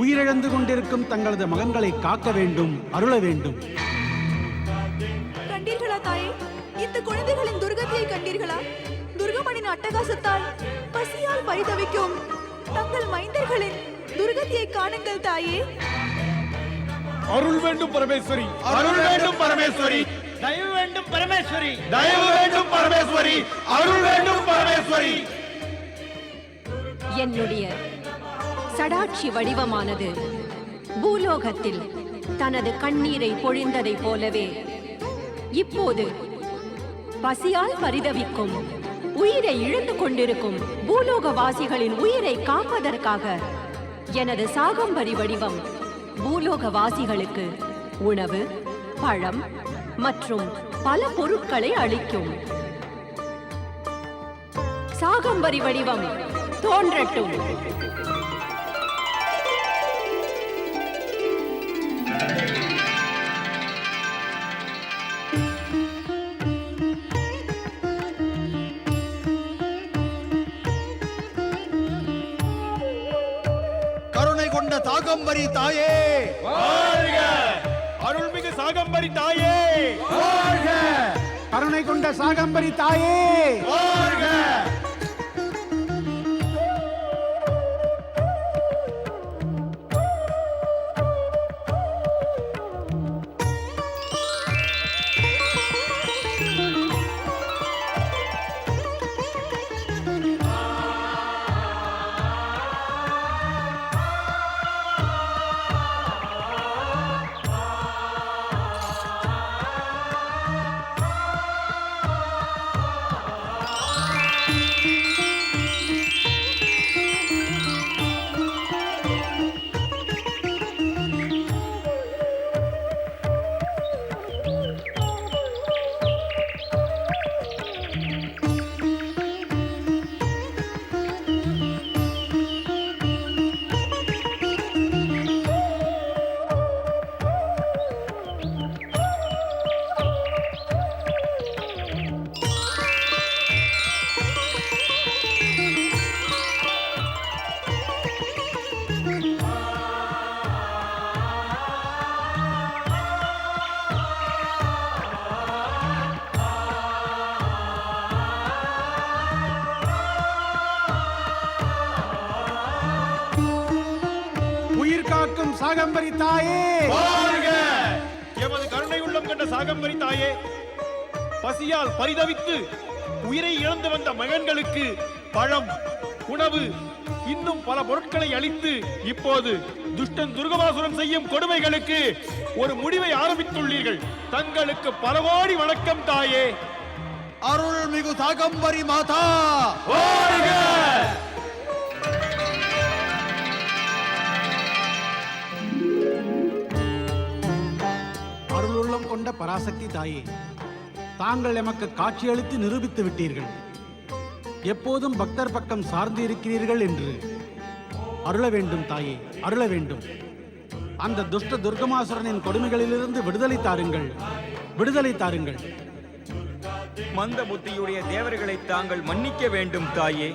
உயிரிழந்து கொண்டிருக்கும் தங்களது மகன்களை காக்க வேண்டும், அருள வேண்டும். கண்டீர்களா தாயே? இந்த குழந்தைகளின் துர்கதியை கண்டீர்களா? துர்கமனின் அட்டகாசத்தால் பசியால் பரிதவிக்கும் தங்கள் மைந்தர்களின் துர்கதியை காணுங்கள் தாயே. அருள் வேண்டும் பரமேஸ்வரி, அருள் வேண்டும் பரமேஸ்வரி, தயவு வேண்டும் பரமேஸ்வரி, தயவு வேண்டும் பரமேஸ்வரி, அருள் வேண்டும் பரமேஸ்வரி. என்னுடைய சடாட்சி வடிவமானது பூலோகத்தில் தனது கண்ணீரை பொழிந்ததைப் போலவே இப்போது பசியால் பரிதவிக்கும் உயிரை இழந்து கொண்டிருக்கும் பூலோகவாசிகளின் உயிரை காப்பதற்காக எனது சாகம்பரி வடிவம் பூலோகவாசிகளுக்கு உணவு, பழம் மற்றும் பல பொருட்களை அளிக்கும். சாகம்பரி வடிவம் தோன்றட்டும். கருணை கொண்ட சாகம்பரி தாயே வாழ்க! அருள்மிகு சாகம்பரி தாயே வாழ்க! கருணை கொண்ட சாகம்பரி தாயே வாழ்க! காக்கும் சாகம்பரி தாயே வாழ்க! எமது கருணை உள்ளம் கண்ட சாகம்பரி தாயே, பசியால் பரிதவித்து உயிரை இழந்து வந்த மகன்களுக்கு பழம், உணவு, இன்னும் பல பொருட்களை அளித்து இப்போது துஷ்டன் துர்கமாசுரன் செய்யும் கொடுமைகளுக்கு ஒரு முடிவை ஆரம்பித்துள்ளீர்கள். தங்களுக்கு பல கோடி வணக்கம் தாயே. அருள்மிகு சாகம்பரி மாதா வாழ்க! அருளுள்ளம் கொண்ட பராசக்தி தாயே, தாங்கள் எமக்கு காட்சியளித்து நிரூபித்து விட்டீர்கள். எப்போதும் பக்தர் பக்கம் சார்ந்து இருக்கிறீர்கள் என்று அருள வேண்டும் தாயே, அருள வேண்டும். அந்த துஷ்ட துர்கமாசுரனின் கொடுமைகளிலிருந்து விடுதலை தாருங்கள், விடுதலை தாருங்கள். மந்த புத்தியுடைய தேவர்களை தாங்கள் மன்னிக்க வேண்டும் தாயே.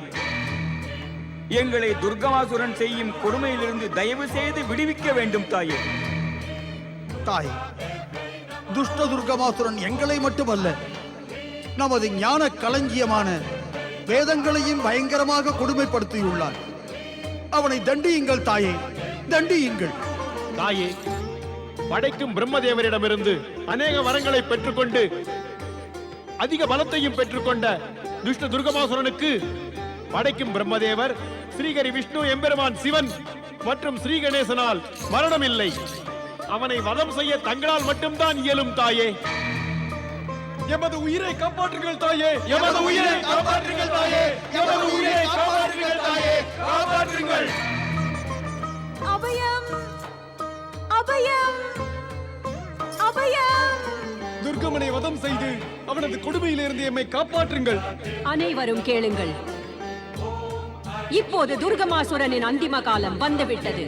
எங்களை துர்கமாசுரன் செய்யும் கொடுமையிலிருந்து தயவு செய்து விடுவிக்க வேண்டும் தாயே. தாய், துஷ்ட துர்கமாசுரன் எங்களை மட்டுமல்ல, நமது ஞான களஞ்சியமான வேதங்களையும் பயங்கரமாக கொடுமைப்படுத்தியுள்ளார். அவனை தண்டியுங்கள் தாயே, தண்டியுங்கள். தாயே, படைக்கும் பிரம்மதேவரிடமிருந்து அநேக வரங்களை பெற்றுக்கொண்டு அதிக பலத்தையும் பெற்றுக்கொண்ட துஷ்ட துர்கமாசுரனுக்கு படைக்கும் பிரம்மதேவர், ஸ்ரீஹரி விஷ்ணு, எம்பெருமான் சிவன் மற்றும் ஸ்ரீ கணேசனால் மரணம் இல்லை. அவனை வதம் செய்ய தங்களால் மட்டும்தான் இயலும் தாயே. எமது உயிரை காப்பாற்றுங்கள் தாயே, எமது உயிரை காப்பாற்றுங்கள் தாயே, எமது உயிரை காப்பாற்றுங்கள் தாயே, காப்பாற்றுங்கள். அபயம், அபயம், அபயம். துர்கமனை வதம் செய்து அவனது கொடுமையிலிருந்து எம்மை காப்பாற்றுங்கள். அனைவரும் கேளுங்கள். இப்போது துர்கமாசுரனின் அந்திம காலம் வந்துவிட்டது.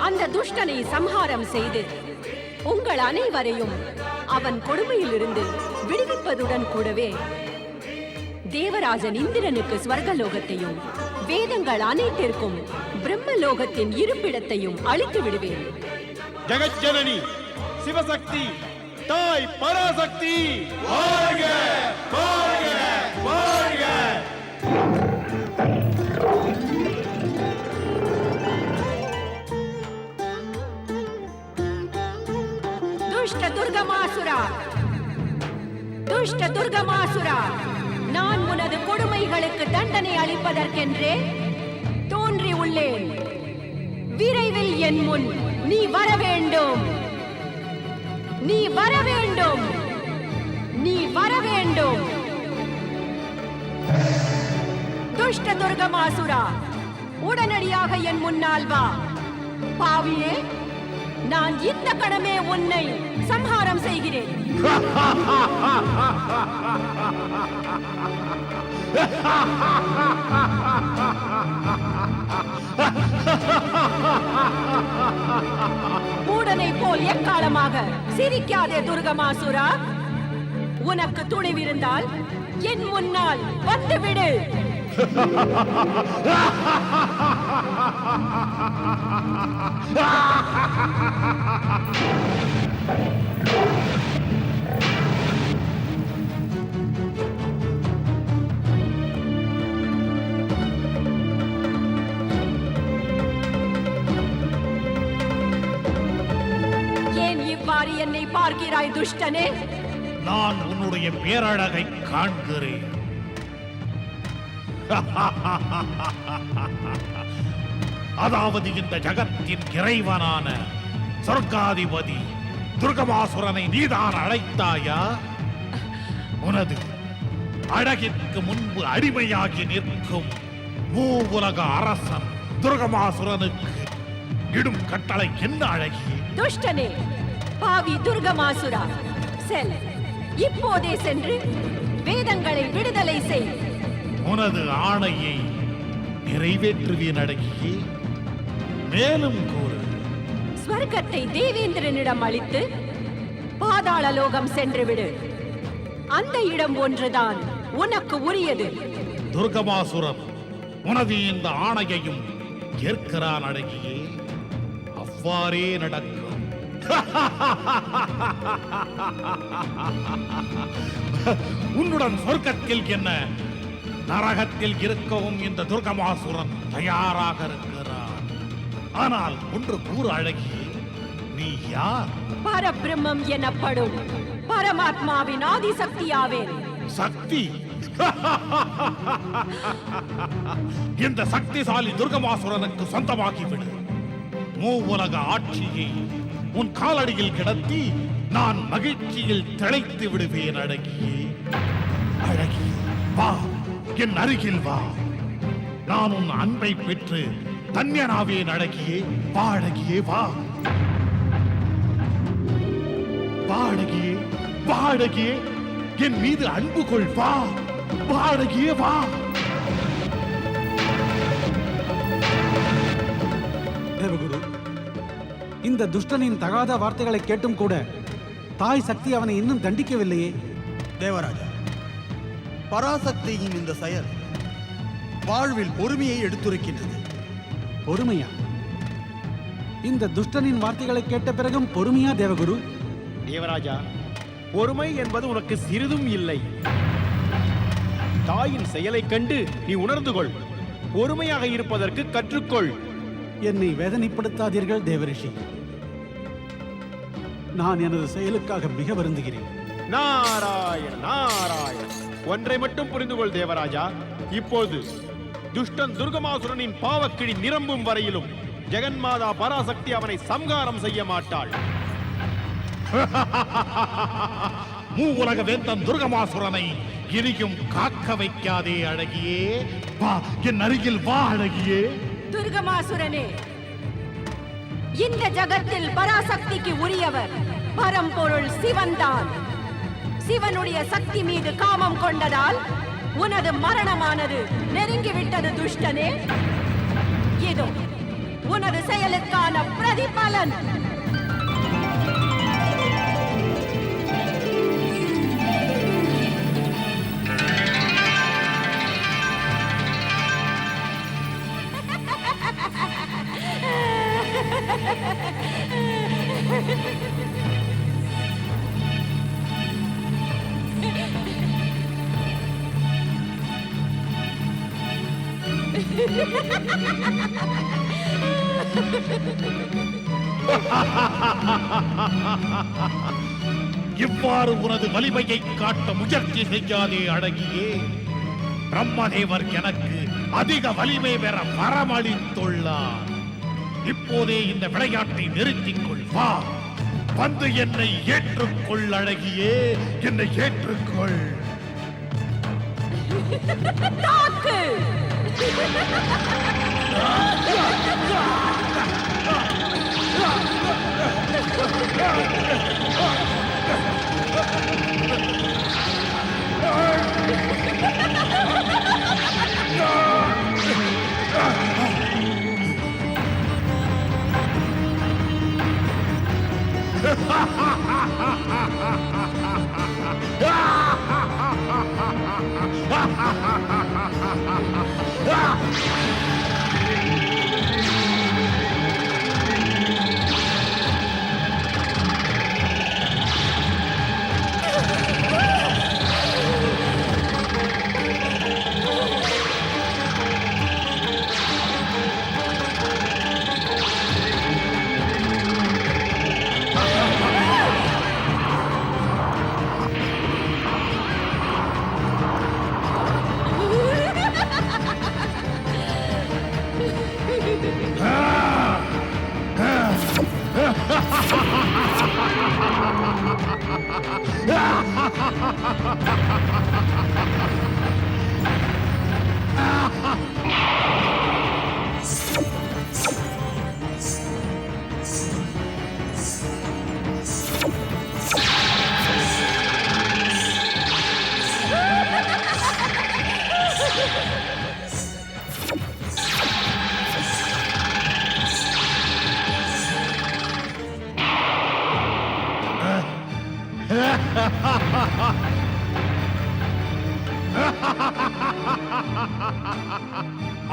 அந்த துஷ்டனை சம்ஹாரம் செய்து உங்கள் அனைவரையும் அவன் கொடுமையிலிருந்து விடுவிப்பதுடன் கூடவே தேவராஜன் இந்திரனுக்கு ஸ்வர்கலோகத்தையும் வேதங்கள் அனைத்திற்கும் பிரம்மலோகத்தின் இருப்பிடத்தையும் அளித்து விடுவேன். ஜெகஜனனி சிவசக்தி தாய் பராசக்தி வாழ்க! வாழ்க! வாழ்க! துஷ்ட துர்கமாசுரா, துஷ்ட துர்கமாசுரா, நான் உனது கொடுமைகளுக்கு தண்டனை அளிப்பதற்கென்றே தோன்றி உள்ளேன். விரைவில் என் முன் நீ வர வேண்டும், நீ வர வேண்டும், நீ வர வேண்டும். துஷ்ட துர்கமாசுரா, உடனடியாக என் முன்னால் வா. பாவியே, நான் இந்த கணமே உன்னை சம்ஹாரம் செய்கிறேன். மூடனை போல் எக்காலமாக சிரிக்காதே துர்கமாசுரா. உனக்கு துணிவிருந்தால் என் முன்னால் வந்துவிடு. ஏன் இவ்வாறு என்னை பார்க்கிறாய் துஷ்டனே? நான் உன்னுடைய பேரழகை காண்கிறேன். அதாவது இந்த ஜகத்தின் இறைவனான சொர்க்காதிபதி துர்கமாசுரனை நீதான் அழைத்தாயா? உனது அழகிற்கு முன்பு அடிமையாகி நிற்கும் மூவுலக அரசன் துர்கமாசுரனுக்கு இடும் கட்டளை என்ன அழகி? துஷ்டனே, பாவி துர்கமாசுரா, செல், இப்போதே சென்று வேதங்களை விடுதலை செய். உனது ஆணையை நிறைவேற்றுவேன் அழகியே. மேலும் கூறு. ஸ்வர்க்கத்தை தேவேந்திரனிடம் அளித்து பாதாள லோகம் சென்று விடு. அந்த இடம் ஒன்றுதான் உனக்கு உரியது. துர்கமாசுரன் உனது இந்த ஆணையையும் ஏற்கிறான் அழகியே. அவ்வாறே நடக்கும். உன்னுடன் சொர்க்கத்தில் என்ன, நரகத்தில் இருக்கவும் இந்த துர்கமாசுரன் தயாராக இருக்கிறான். ஆனால் ஒன்று கூறு அழகியே, நீ யார்? பரபிரம்மம் எனப்படும் பரமாத்மாவின் ஆதிசக்தியாவேன். சக்தி? இந்த சக்திசாலி துர்கமாசுரனுக்கு சொந்தமாகிவிடு. மூவுலக ஆட்சியை உன் காலடியில் கிடத்தி நான் மகிழ்ச்சியில் திளைத்து விடுவேன். அழகியே, அழகியே, வா, என் அருகில் வா. நான் உன் அன்பை பெற்று தன்யனாவேன். அழகியே, வா, அழகியே, வா. வா அழகியே, வா அழகியே, என் மீது அன்பு கொள். வா, வா அழகியே, வா. தேவகுரு, இந்த துஷ்டனின் தகாத வார்த்தைகளை கேட்டும் கூட தாய் சக்தி அவனை இன்னும் தண்டிக்கவில்லையே. தேவராஜா, பராசக்தியின் இந்த செயல் வாழ்வில் பொறுமையை எடுத்துரைக்கின்றது. பொறுமையா? இந்த துஷ்டனின் வார்த்தைகளை கேட்ட பிறகும் பொறுமையா தேவகுரு? தேவராஜா, பொறுமை என்பது உனக்கு சிறிதும் இல்லை. தாயின் செயலைக் கண்டு நீ உணர்ந்து கொள். பொறுமையாக இருப்பதற்கு கற்றுக்கொள். என்னை வேதனைப்படுத்தாதீர்கள் தேவரிஷி. நான் எனது செயலுக்காக மிக வருந்துகிறேன். நாராயண நாராயண. ஒன்றை மட்டும் புரிந்து கொள் தேவராஜா, இப்போது துஷ்டன் துர்கமாசுரனின் பாவக்கிழி நிரம்பும் வரையிலும் ஜெகன்மாதா பராசக்தி அவனை சம்ஹாரம் செய்ய மாட்டாள். மூவுலக வேந்தன் துர்கமாசுரனை இனியும் காக்க வைக்காதே. அழகியே, வா, என் அருகில் வா. அழகியே, துர்கமாசுரனே, இந்த ஜகத்தில் பராசக்திக்கு உரியவர் பரம்பொருள் சிவன்தான். சிவனுடைய சக்தி மீது காமம் கொண்டதால் உனது மரணமானது நெருங்கிவிட்டது துஷ்டனே. இதோ உனது செயலுக்கான பிரதிபலன். இவ்வாறு உனது வலிமையை காட்ட முயற்சி செய்யாதே. அழகியே, பிரம்மதேவர் எனக்கு அதிக வலிமை பெற வரமளித்துள்ளார். இப்போதே இந்த விளையாட்டை நிறுத்திக் கொள். வா, வந்து என்னை ஏற்றுக்கொள். அழகியே, என்னை ஏற்றுக்கொள். தாக்கு!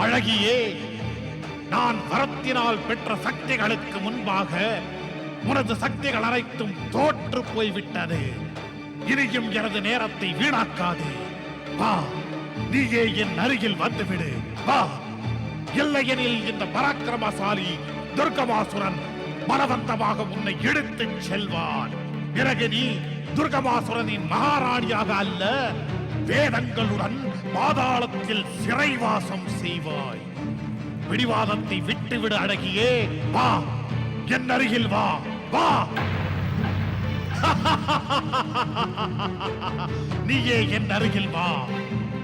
அழகியே, நான் வரத்தினால் பெற்ற சக்திகளுக்கு முன்பாக உனது சக்திகள் அனைத்தும் தோற்று போய்விட்டது. இனியும் எனது நேரத்தை வீணாக்காதே. வா, நீயே என் அருகில் வந்துவிடு. வா, இல்லையெனில் இந்த பராக்கிரமசாலி துர்கமாசுரன் பலவந்தமாக உன்னை இழுத்துச் செல்வான். பிறகு நீ துர்கமாசுரனின் மகாராணியாக அல்ல, வேதங்களுடன் பாதாளத்தில் சிறைவாசம் செய்வாய். பிடிவாதத்தை விட்டுவிடு அழகியே. வா, என் அருகில் வா, வா. நீயே என் அருகில் வா,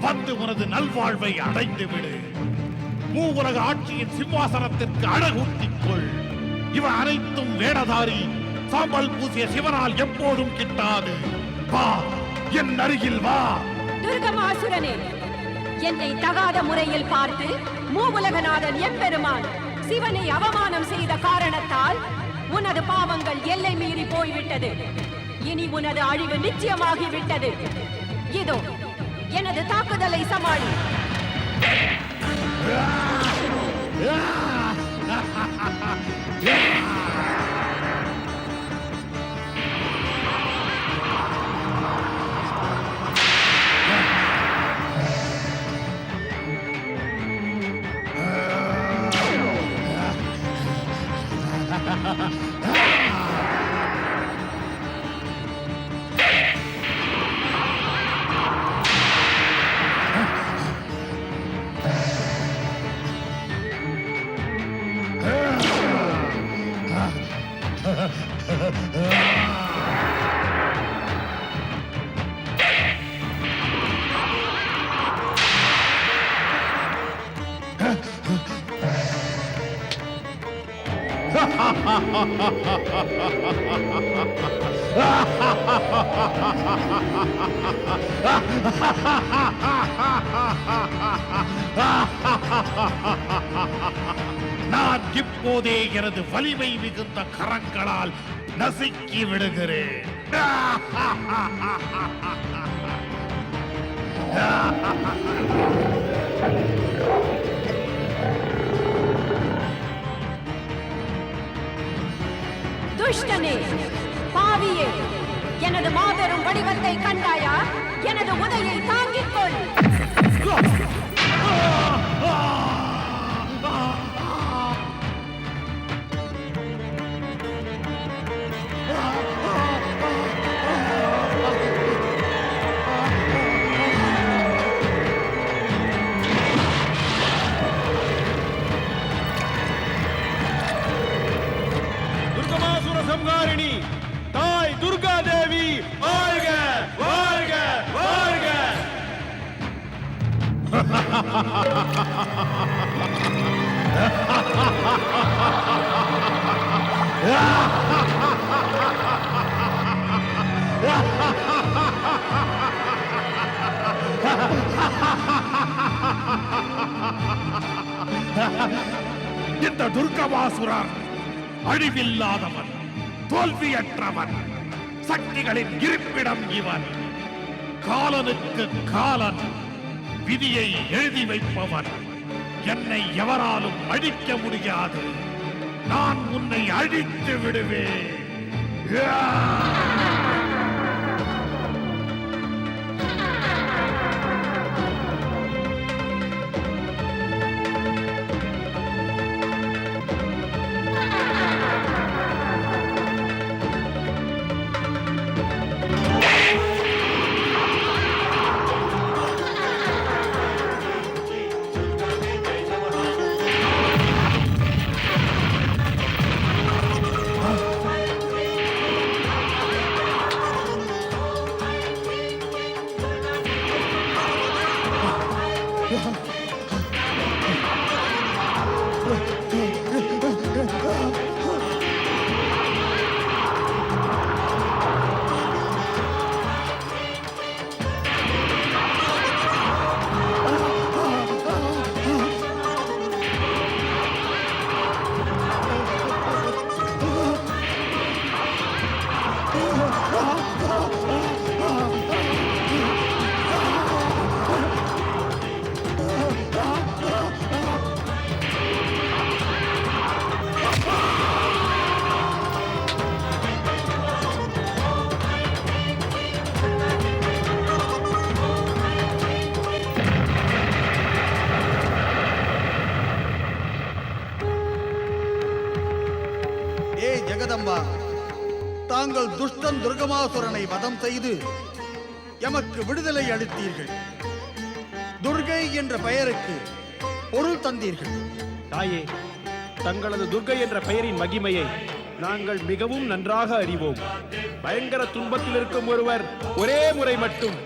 வந்து உனது நல்வாழ்வை அடைந்து விடு. மூவுலக ஆட்சியின் சிம்மாசனத்திற்கு அழகூட்டிக்கொள். இவன் அனைத்தும் வேடதாரி, சாம்பல் பூசிய சிவனால் எப்போதும் கிட்டாது. வா, என் அருகில் வா. துர்கமாசுரனே, என்னை தகாத முறையில் பார்த்து மூவுலகநாதன் எம்பெருமான் சிவனை அவமானம் செய்த காரணத்தால் உனது பாவங்கள் எல்லை மீறி போய்விட்டது. இனி உனது அழிவு நிச்சயமாகிவிட்டது. இதோ எனது தாக்குதலை சமாளி. நான் இப்போதே எனது வலிமை மிகுந்த கரங்களால் நசுக்கி விடுகிறேன். துஷ்டனே, பாவியே, எனது மாபெரும் வடிவத்தை கண்டாயா? எனது உதையை தாங்கிக் கொள். துர்கமாசுர சம்ஹாரிணி தாய் துர்கா தேவி வாழ்க, வாழ்க, வாழ்க. இந்த துர்கமாசுரன் அழிவில்லாதவன், தோல்வியற்றவன், சக்திகளின் இருப்பிடம் இவன். காலனுக்கு காலன், விதியை எழுதி வைப்பவன். என்னை எவராலும் அழிக்க முடியாது. நான் உன்னை அழித்து விடுவேன். ஜெகதம்பா, தாங்கள் துஷ்டன் துர்கமாசுரனை வதம் செய்து எமக்கு விடுதலை அளித்தீர்கள். துர்கை என்ற பெயருக்கு பொருள் தந்தீர்கள். தாயே, தங்களது துர்கை என்ற பெயரின் மகிமையை நாங்கள் மிகவும் நன்றாக அறிவோம். பயங்கர துன்பத்தில் இருக்கும் ஒருவர் ஒரே முறை மட்டும்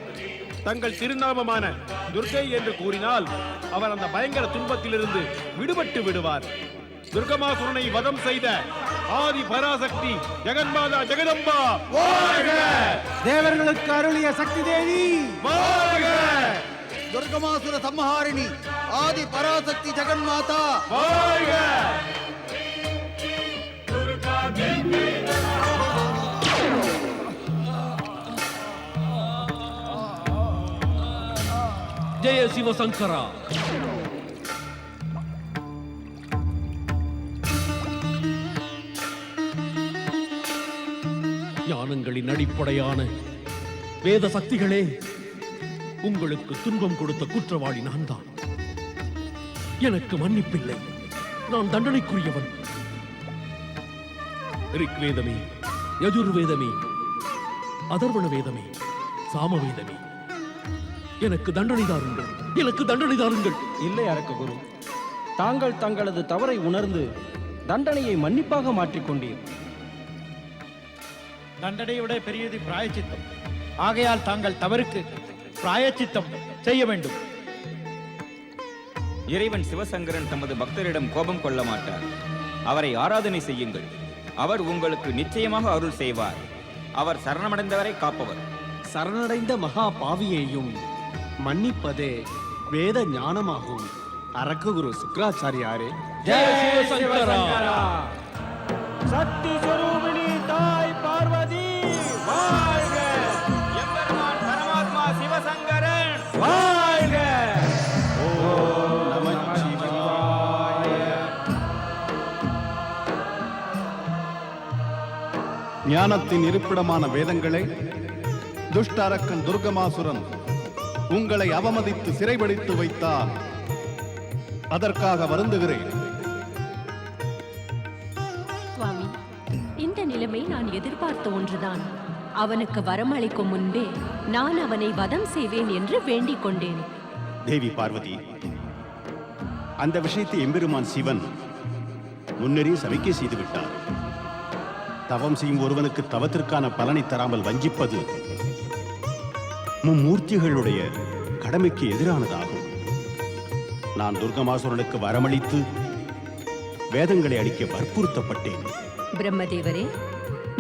தங்கள் திருநாமமான துர்கை என்று கூறினால் அவர் அந்த பயங்கர துன்பத்திலிருந்து விடுபட்டு விடுவார். துர்கமாசுரனை வதம் செய்த ஆதி பராசக்தி ஜெகன்மாதா ஜெகதம்பா வாழ்க! தேவர்களுக்கு அருளிய சக்தி தேவி வாழ்க! துர்கமாசுர சம்ஹாரிணி ஆதி பராசக்தி ஜெகன்மாதா வாழ்க! ஜெய சிவசங்கரா. ஞானங்களின் அடிப்படையான வேத சக்திகளே, உங்களுக்கு துன்பம் கொடுத்த குற்றவாளி நான் தான். எனக்கு மன்னிப்பில்லை. நான் தண்டனைக்குரியவன். ரிக்வேதமே, யஜுர்வேதமே, அதர்வண வேதமே, சாமவேதமே, எனக்கு தண்டனை தாருங்கள். எனக்கு தண்டனை தாருங்கள். இல்லை அரக்க குரு, தாங்கள் தங்களது தவறை உணர்ந்து தண்டனையை மன்னிப்பாக மாற்றிக்கொண்டீர். தண்டனையை விட பெரியது பிராயச்சித்தம். ஆகையால் தாங்கள் தவறுக்கு பிராயச்சித்தம் செய்ய வேண்டும். இறைவன் சிவசங்கரன் தமது பக்தரிடம் கோபம் கொள்ள மாட்டார். அவரை ஆராதனை செய்யுங்கள். அவர் உங்களுக்கு நிச்சயமாக அருள் செய்வார். அவர் சரணமடைந்தவரை காப்பவர். சரணடைந்த மகா பாவியையும் மன்னிப்பதே வேத ஞானமாகும். அரக்க குரு சுக்ராச்சாரியாரே, ஜெய சிவசங்கரா. சக்தி ஸ்வரூபிணி தாய் பார்வதி வாழ்க! எம்பெருமான் பரமாத்மா சிவசங்கரன் வாழ்க! ஞானத்தின் இருப்பிடமான வேதங்களே, துஷ்ட அரக்கன் துர்கமாசுரன் உங்களை அவமதித்து சிறைபிடித்து வைத்தார். அதற்காக வருந்துகிறேன். சுவாமி, இந்த நிலைமை நான் எதிர்பார்த்த ஒன்றுதான். அவனுக்கு வரமளிக்கும் முன்பே நான் அவனை வதம் செய்வேன் என்று வேண்டிக் கொண்டேன். தேவி பார்வதி, அந்த விஷயத்தை எம்பெருமான் சிவன் முன்னரே சமிக்கை செய்து விட்டார். தவம் செய்யும் ஒருவனுக்கு தவத்திற்கான பலனை தராமல் வஞ்சிப்பது மும்மூர்த்திகளுடைய கடமைக்கு எதிரானதாகும். நான் துர்கமாசுரனுக்கு வரமளித்து வேதங்களை அளிக்க வற்புறுத்தப்பட்டேன். பிரம்மதேவரே,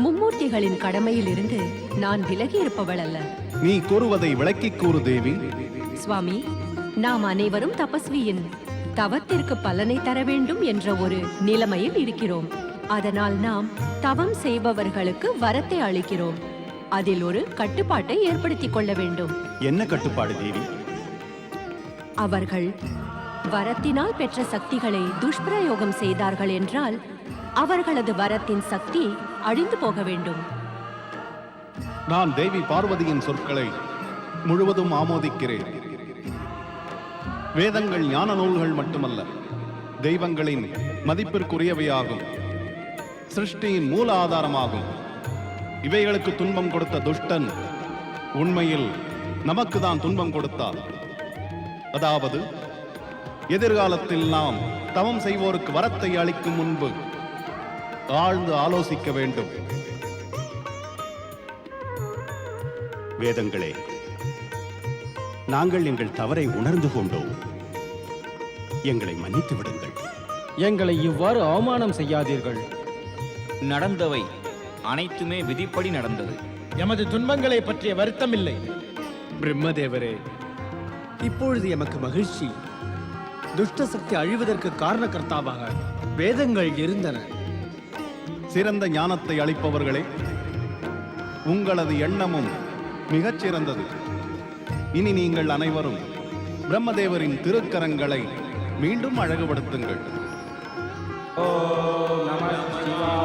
மும்மூர்த்திகளின் கடமையில் இருந்து நான் விலகி இருப்பவள் அல்ல. நீ கூறுவதை விளக்கிக் கூறு தேவி. சுவாமி, நாம் அனைவரும் தபஸ்வியின் தவத்திற்கு பலனை தர வேண்டும் என்ற ஒரு நிலைமையில் இருக்கிறோம். அதனால் நாம் தவம் செய்பவர்களுக்கு வரத்தை அளிக்கிறோம். அதில் ஒரு கட்டுப்பாட்டை ஏற்படுத்திக் கொள்ள வேண்டும். என்ன கட்டுப்பாடு தேவி? அவர்கள் வரத்தினால் பெற்ற சக்திகளை துஷ்பிரயோகம் செய்தார்கள் என்றால் அவர்களது வரத்தின் சக்தி அழிந்து போக வேண்டும். நான் தேவி பார்வதியின் சொற்களை முழுவதும் ஆமோதிக்கிறேன். வேதங்கள் ஞான நூல்கள் மட்டுமல்ல, தெய்வங்களின் மதிப்பிற்குரியவையாகும். சிருஷ்டியின் மூல ஆதாரமாகும். இவைகளுக்கு துன்பம் கொடுத்த துஷ்டன் உண்மையில் நமக்கு தான் துன்பம் கொடுத்தார். அதாவது, எதிர்காலத்தில் நாம் தவம் செய்வோருக்கு வரத்தை அளிக்கும் முன்பு ஆழ்ந்து ஆலோசிக்க வேண்டும். வேதங்களே, நாங்கள் எங்கள் தவறை உணர்ந்து கொண்டோம். எங்களை மன்னித்து விடுங்கள். எங்களை இவ்வாறு அவமானம் செய்யாதீர்கள். நடந்தவை அனைத்துமே விதிப்படி நடந்தது. எமது துன்பங்களை பற்றிய வருத்தம் இல்லை. பிரம்மதேவரே, இப்பொழுது எமக்கு மகிழ்ச்சி. துஷ்ட சக்தி அழிவதற்கு காரணகர்த்தாவாக வேதங்கள் இருந்தன. சிறந்த ஞானத்தை அளிப்பவர்களே, உங்களது எண்ணமும் மிகச் சிறந்தது. இனி நீங்கள் அனைவரும் பிரம்மதேவரின் திருக்கரங்களை மீண்டும் அழகுபடுத்துங்கள். ஓம் நம சிவாய.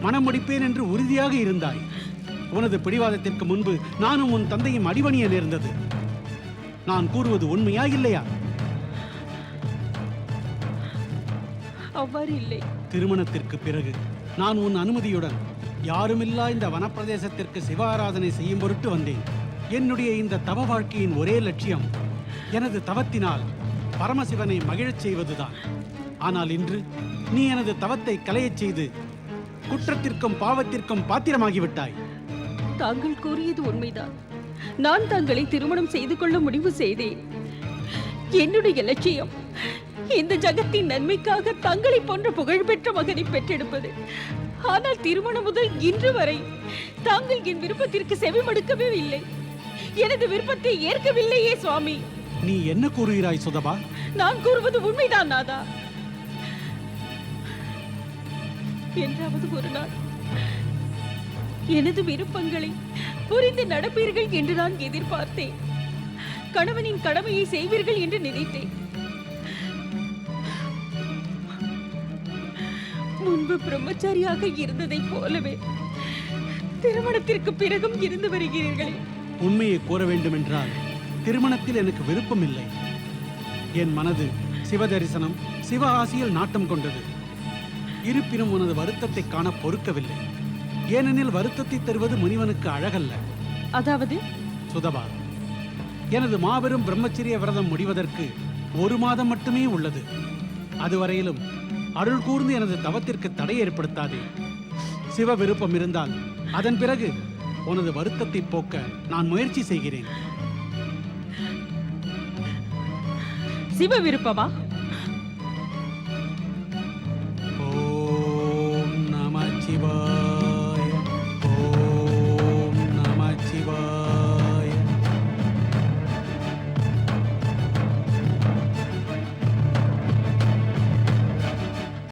மனம் முடிப்பேன் என்று உறுதியாக இருந்தாய். உனது பிடிவாதத்திற்கு முன்பு நானும் உன் தந்தையும் அடிபணிய நேர்ந்தது. நான் கூறுவது உண்மையா இல்லையா? அவ்வாறு இல்லை. திருமணத்திற்கு பிறகு நான் உன் அனுமதியுடன் யாருமில்லா இந்த வனப்பிரதேசத்திற்கு சிவ ஆராதனை செய்யும் பொருட்டு வந்தேன். என்னுடைய இந்த தவ வாழ்க்கையின் ஒரே லட்சியம் எனது தவத்தினால் பரமசிவனை மகிழச் செய்வதுதான். ஆனால் இன்று நீ எனது தவத்தை கலையச் செய்து குற்றத்திற்கும் பாவத்திற்கும் பாத்திரமாகிவிட்டாய். தாங்கள் கூறியது உண்மைதான். நான் தங்களை திருமணம் செய்து கொள்ள முடிவு செய்தேன். என்னுடைய லட்சியம் இந்த ஜகத்தின் நன்மைக்காக தங்களை போன்ற புகழ்பெற்ற மகனை பெற்றெடுப்பது. ஆனால் திருமணம் முதல் இன்று வரை தாங்கள் என் விருப்பத்திற்கு செவிமடுக்கவே இல்லை. எனது விருப்பத்தை ஏற்கவில்லையே சுவாமி. நீ என்ன கூறுகிறாய் சுதபா? நான் கூறுவது உண்மைதான் நாதா. என்றாவது ஒரு நாள் எனது விருப்பங்களை புரிந்து நடப்பீர்கள் என்று நான் எதிர்பார்த்தேன். கணவனின் கடமையை செய்வீர்கள் என்று நினைத்தேன். முன்பு பிரம்மச்சாரியாக இருந்ததைப் போலவே திருமணத்திற்கு பிறகும் இருந்து வருகிறீர்களே. உண்மையை கூற வேண்டும் என்றால் திருமணத்தில் எனக்கு விருப்பம் இல்லை. என் மனது சிவ தரிசனம், சிவ ஆசியில் நாட்டம் கொண்டது. இருப்பினும் உனது வருத்தத்தை காண பொறுக்கவில்லை. ஏனெனில் வருத்தத்தை தருவது முனிவனுக்கு அழகல்ல. அதாவது சுதபா, எனது மாபெரும் பிரம்மச்சரிய விரதம் முடிவதற்கு 1 மாதம் மட்டுமே உள்ளது. அதுவரையிலும் அருள் கூர்ந்து எனது தவத்திற்கு தடை ஏற்படுத்தாதே. சிவ விருப்பம் இருந்தால் அதன் பிறகு உனது வருத்தத்தை போக்க நான் முயற்சி செய்கிறேன். சிவ விருப்பமா?